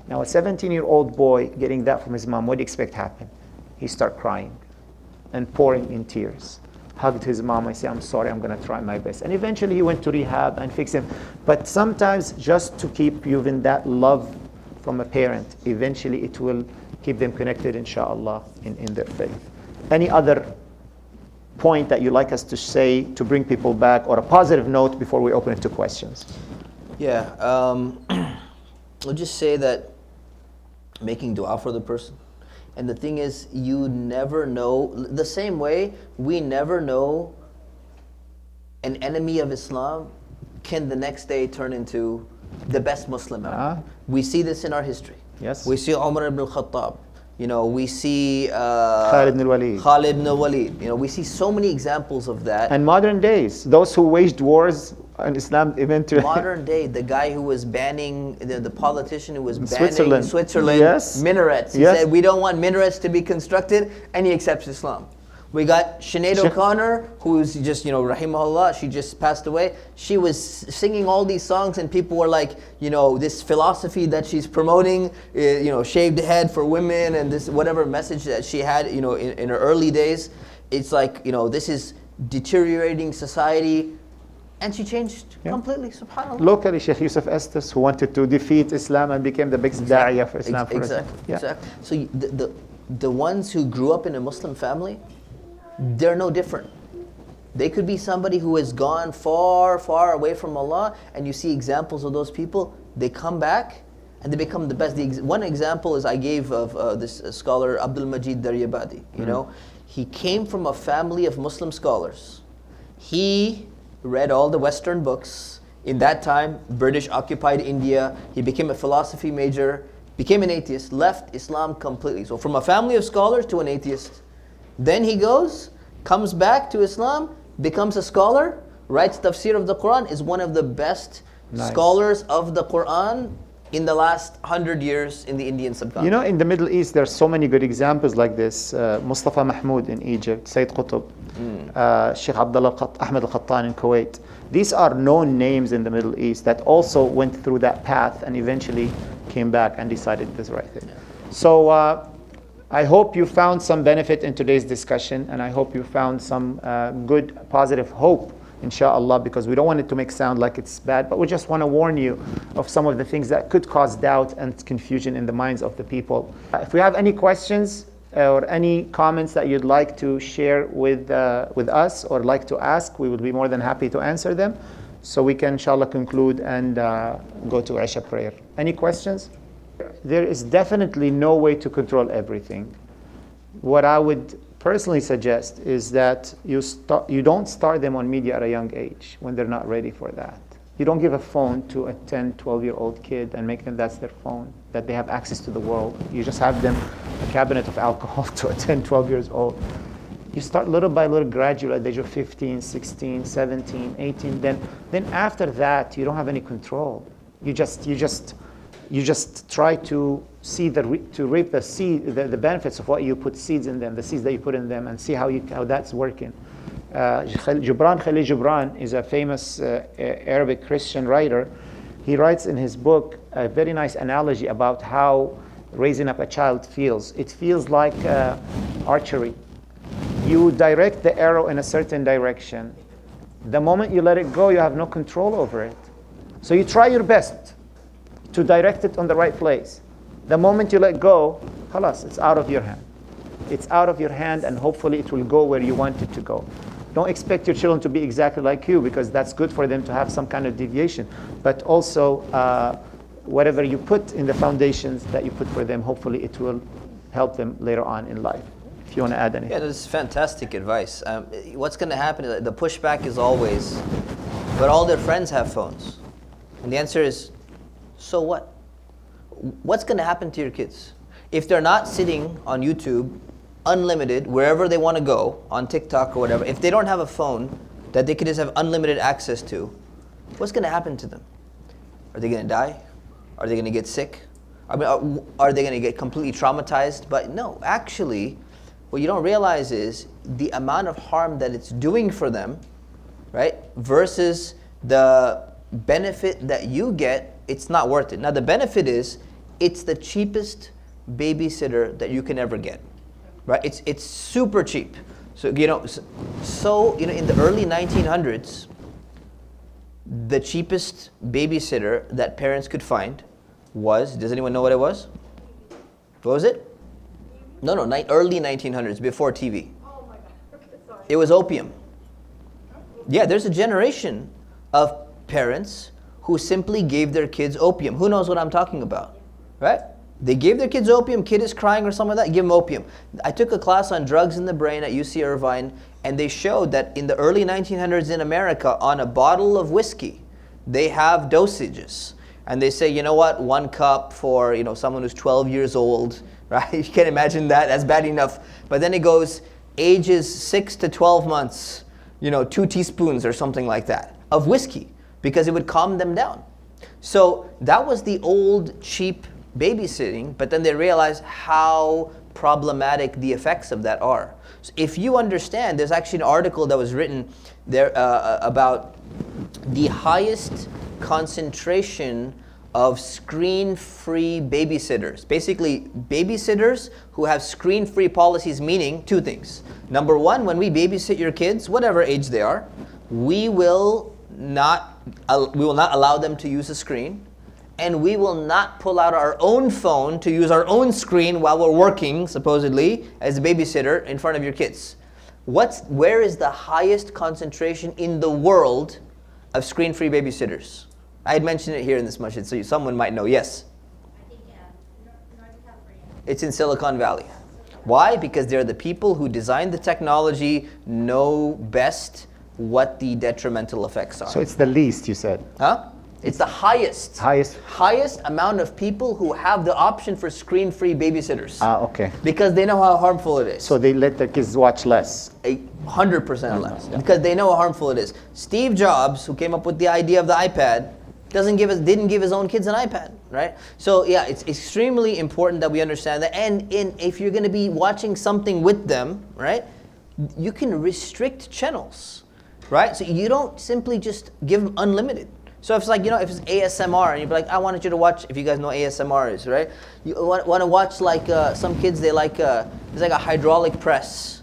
Speaker 1: Now a 17-year-old boy getting that from his mom, what do you expect happen? He start crying and pouring in tears. Hugged his mom and said, I'm sorry, I'm going to try my best. And eventually he went to rehab and fixed him. But sometimes just to keep you in that love from a parent, eventually it will keep them connected, inshallah, in their faith. Any other point that you'd like us to say to bring people back, or a positive note before we open it to questions?
Speaker 2: Yeah, I'll just say that making dua for the person. And the thing is, you never know, the same way we never know an enemy of Islam can the next day turn into the best Muslim ever. We see this in our history.
Speaker 1: Yes.
Speaker 2: We see Umar ibn al-Khattab. You know, we see
Speaker 1: Khalid ibn al-Walid.
Speaker 2: Khalid ibn al-Walid. You know, we see so many examples of that.
Speaker 1: And modern days, those who waged wars on Islam eventually.
Speaker 2: Modern day, the guy who was banning, the politician who was banning
Speaker 1: Switzerland yes.
Speaker 2: minarets. He said, we don't want minarets to be constructed, and he accepts Islam. We got Sinead O'Connor, who's just, you know, rahimahullah, she just passed away. She was singing all these songs and people were like, you know, this philosophy that she's promoting, you know, shaved head for women and this whatever message that she had, you know, in her early days. It's like, you know, this is deteriorating society. And she changed completely, subhanAllah.
Speaker 1: Locally, Sheikh Yusuf Estes, who wanted to defeat Islam and became the biggest da'iyah for Islam.
Speaker 2: Exactly. So the ones who grew up in a Muslim family, they're no different. They could be somebody who has gone far, far away from Allah, and you see examples of those people, they come back and they become the best. One example is I gave of this scholar, Abdul Majid Daryabadi. You know, he came from a family of Muslim scholars. He read all the Western books. In that time, British occupied India. He became a philosophy major, became an atheist, left Islam completely. So from a family of scholars to an atheist. Then he goes, comes back to Islam, becomes a scholar, writes tafsir of the Quran, is one of the best scholars of the Quran in the last 100 years in the Indian subcontinent.
Speaker 1: You know, in the Middle East, there are so many good examples like this. Mustafa Mahmoud in Egypt, Sayyid Qutb, Sheikh Ahmed al-Qattan in Kuwait. These are known names in the Middle East that also went through that path and eventually came back and decided this right thing. So I hope you found some benefit in today's discussion, and I hope you found some good, positive hope, inshallah, because we don't want it to make sound like it's bad, but we just want to warn you of some of the things that could cause doubt and confusion in the minds of the people. If we have any questions or any comments that you'd like to share with us or like to ask, we would be more than happy to answer them, so we can, inshallah, conclude and go to Isha prayer. Any questions? There is definitely no way to control everything. What I would personally suggest is that you don't start them on media at a young age when they're not ready for that. You don't give a phone to a 10, 12-year-old kid and make them that's their phone, that they have access to the world. You just have them a cabinet of alcohol to a 10, 12 years old. You start little by little, gradually at the age of 15, 16, 17, 18. Then after that, you don't have any control. You just try to see to reap the seed, the benefits of what you put seeds in them, the seeds that you put in them, and see how that's working. Khalil Gibran is a famous Arabic Christian writer. He writes in his book a very nice analogy about how raising up a child feels. It feels like archery. You direct the arrow in a certain direction. The moment you let it go, you have no control over it. So you try your best to direct it on the right place. The moment you let go, khalas, it's out of your hand. It's out of your hand, and hopefully it will go where you want it to go. Don't expect your children to be exactly like you, because that's good for them to have some kind of deviation. But also, whatever you put in the foundations that you put for them, hopefully it will help them later on in life. If you want to add anything.
Speaker 2: Yeah, this is fantastic advice. What's going to happen, the pushback is always, but all their friends have phones. And the answer is, so what? What's going to happen to your kids? If they're not sitting on YouTube, unlimited, wherever they want to go, on TikTok or whatever, if they don't have a phone that they could just have unlimited access to, what's going to happen to them? Are they going to die? Are they going to get sick? I mean, are they going to get completely traumatized? But no, actually, what you don't realize is the amount of harm that it's doing for them, right, versus the benefit that you get. It's not worth it. Now the benefit is, it's the cheapest babysitter that you can ever get, right? It's super cheap. So in the early 1900s, the cheapest babysitter that parents could find was, does anyone know what it was? What was it? No, early 1900s, before TV.
Speaker 3: Oh my God. Okay, sorry.
Speaker 2: It was opium. Yeah, there's a generation of parents who simply gave their kids opium. Who knows what I'm talking about, right? They gave their kids opium, kid is crying or something like that, give them opium. I took a class on drugs in the brain at UC Irvine, and they showed that in the early 1900s in America, on a bottle of whiskey, they have dosages. And they say, you know what, 1 cup for someone who's 12 years old, right? You can't imagine that, that's bad enough. But then it goes, ages 6 to 12 months, 2 teaspoons or something like that of whiskey, because it would calm them down. So that was the old cheap babysitting, but then they realized how problematic the effects of that are. So if you understand, there's actually an article that was written there about the highest concentration of screen-free babysitters. Basically, babysitters who have screen-free policies, meaning 2 things. Number 1, when we babysit your kids, whatever age they are, we will not allow them to use a screen, and we will not pull out our own phone to use our own screen while we're working, supposedly, as a babysitter in front of your kids. Where is the highest concentration in the world of screen-free babysitters? I had mentioned it here in this masjid, so someone might know. Yes?
Speaker 3: I think, North California.
Speaker 2: It's in Silicon Valley. Why? Because they're the people who designed the technology, know best what the detrimental effects are.
Speaker 1: So it's the least, you said?
Speaker 2: Huh? It's the highest. Highest amount of people who have the option for screen-free babysitters.
Speaker 1: Okay.
Speaker 2: Because they know how harmful it is.
Speaker 1: So they let their kids watch less.
Speaker 2: 100% less.
Speaker 1: Yeah.
Speaker 2: Because they know how harmful it is. Steve Jobs, who came up with the idea of the iPad, didn't give his own kids an iPad, right? So yeah, it's extremely important that we understand that. And if you're going to be watching something with them, right, you can restrict channels, right? So you don't simply just give them unlimited. So if it's like, if it's ASMR, and you'd be like, I wanted you to watch, if you guys know ASMR is, right? You want to watch like, some kids, they like, it's like a hydraulic press.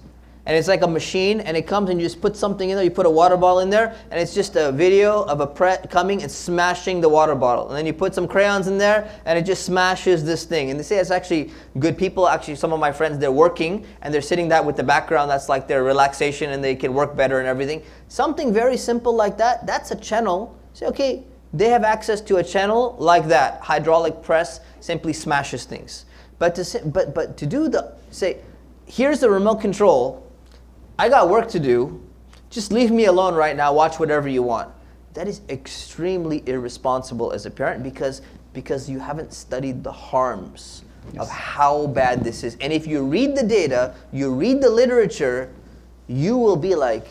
Speaker 2: And it's like a machine, and it comes and you just put something in there, you put a water bottle in there, and it's just a video of a coming and smashing the water bottle. And then you put some crayons in there, and it just smashes this thing. And they say it's actually good. People, actually, some of my friends, they're working, and they're sitting that with the background, that's like their relaxation, and they can work better and everything. Something very simple like that, that's a channel. Say, okay, they have access to a channel like that. Hydraulic press simply smashes things. But to do say, here's the remote control, I got work to do, just leave me alone right now, watch whatever you want. That is extremely irresponsible as a parent because you haven't studied the harms of how bad this is. And if you read the data, you read the literature, you will be like,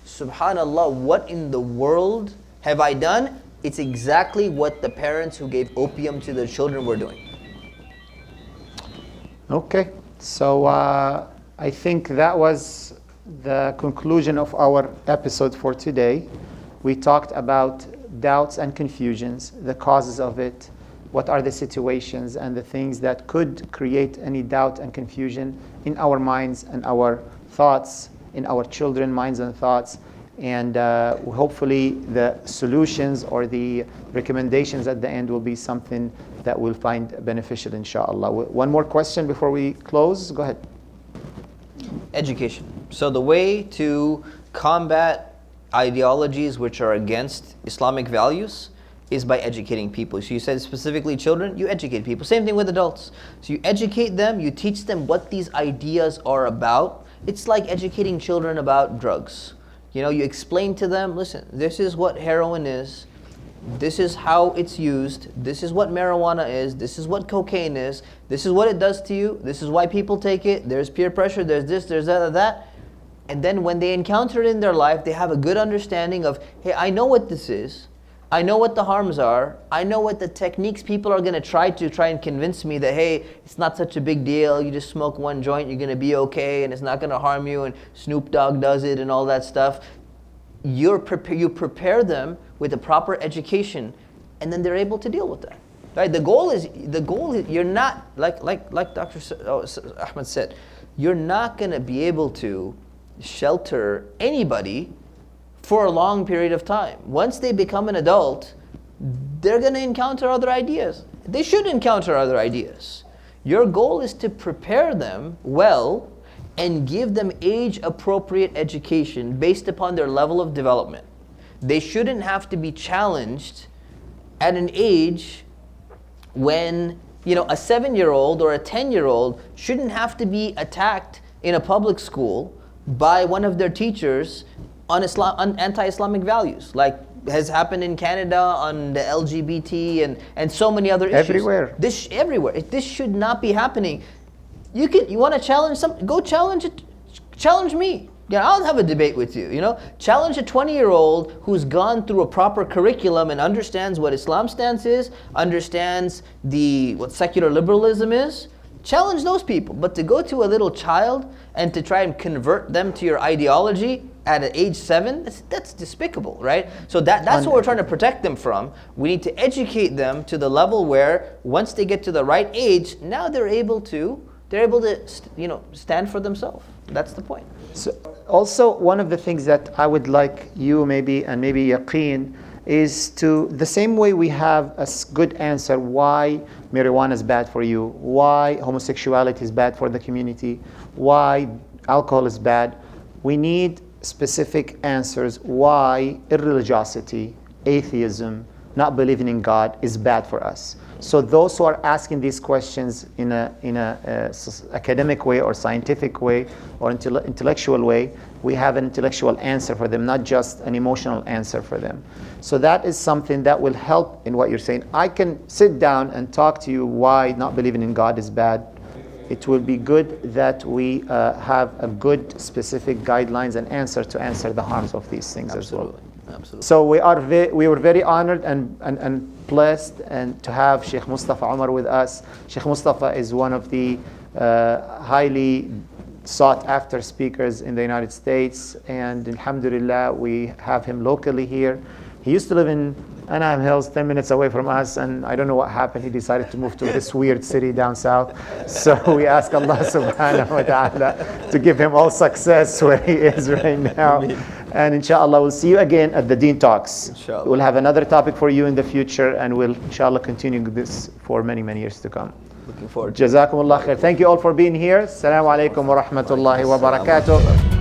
Speaker 2: subhanallah, what in the world have I done? It's exactly what the parents who gave opium to their children were doing.
Speaker 1: Okay, so I think that was the conclusion of our episode for today. We talked about doubts and confusions, the causes of it, what are the situations and the things that could create any doubt and confusion in our minds and our thoughts, in our children's minds and thoughts. And hopefully the solutions or the recommendations at the end will be something that we'll find beneficial, inshallah. One more question before we close. Go ahead.
Speaker 2: Education. So the way to combat ideologies which are against Islamic values is by educating people. So you said specifically children, you educate people. Same thing with adults. So you educate them, you teach them what these ideas are about. It's like educating children about drugs. You know, you explain to them, listen, this is what heroin is, this is how it's used, this is what marijuana is, this is what cocaine is, this is what it does to you, this is why people take it, there's peer pressure, there's this, there's that. And then when they encounter it in their life, they have a good understanding of, hey, I know what this is, I know what the harms are, I know what the techniques people are going to try and convince me that, hey, it's not such a big deal, you just smoke one joint, you're going to be okay, and it's not going to harm you, and Snoop Dogg does it, and all that stuff. You prepare them with a proper education, and then they're able to deal with that. Right? The goal is you're not, like Dr. Ahmed said, you're not going to be able to shelter anybody for a long period of time. Once they become an adult, they're going to encounter other ideas. They should encounter other ideas. Your goal is to prepare them well and give them age-appropriate education based upon their level of development. They shouldn't have to be challenged at an age when, you know, a 7-year-old or a 10-year-old shouldn't have to be attacked in a public school by one of their teachers on anti-Islamic values, like has happened in Canada on the LGBT and so many other issues.
Speaker 1: Everywhere.
Speaker 2: This should not be happening. You want to challenge something, go challenge it. Challenge me. Yeah, I'll have a debate with you. You know, challenge a 20-year-old who's gone through a proper curriculum and understands what Islam's stance is, understands what secular liberalism is. Challenge those people. But to go to a little child and to try and convert them to your ideology at age 7, that's despicable, right? So that's what we're trying to protect them from. We need to educate them to the level where once they get to the right age, now they're able to stand for themselves. That's the point.
Speaker 1: So also, one of the things that I would like you maybe Yaqeen is to, the same way we have a good answer why marijuana is bad for you, why homosexuality is bad for the community, why alcohol is bad, we need specific answers why irreligiosity, atheism, not believing in God is bad for us. So those who are asking these questions in a academic way or scientific way or intellectual way, we have an intellectual answer for them, not just an emotional answer for them. So that is something that will help in what you're saying. I can sit down and talk to you why not believing in God is bad. It will be good that we have a good specific guidelines and answer the harms of these things.
Speaker 2: Absolutely.
Speaker 1: As well.
Speaker 2: Absolutely.
Speaker 1: So we were very honored and blessed and to have Sheikh Mustafa Umar with us. Sheikh Mustafa is one of the highly sought after speakers in the United States, and alhamdulillah we have him locally here. He used to live in Anaheim Hills, 10 minutes away from us, and I don't know what happened. He decided to move to this weird city down south. So we ask Allah subhanahu wa ta'ala to give him all success where he is right now. And inshallah, we'll see you again at the Deen Talks.
Speaker 2: Inshallah.
Speaker 1: We'll have another topic for you in the future, and we'll inshallah continue this for many, many years to come.
Speaker 2: Looking forward.
Speaker 1: Jazakumullah khair. Thank you all for being here. Assalamu alaikum wa rahmatullahi wa barakatuh.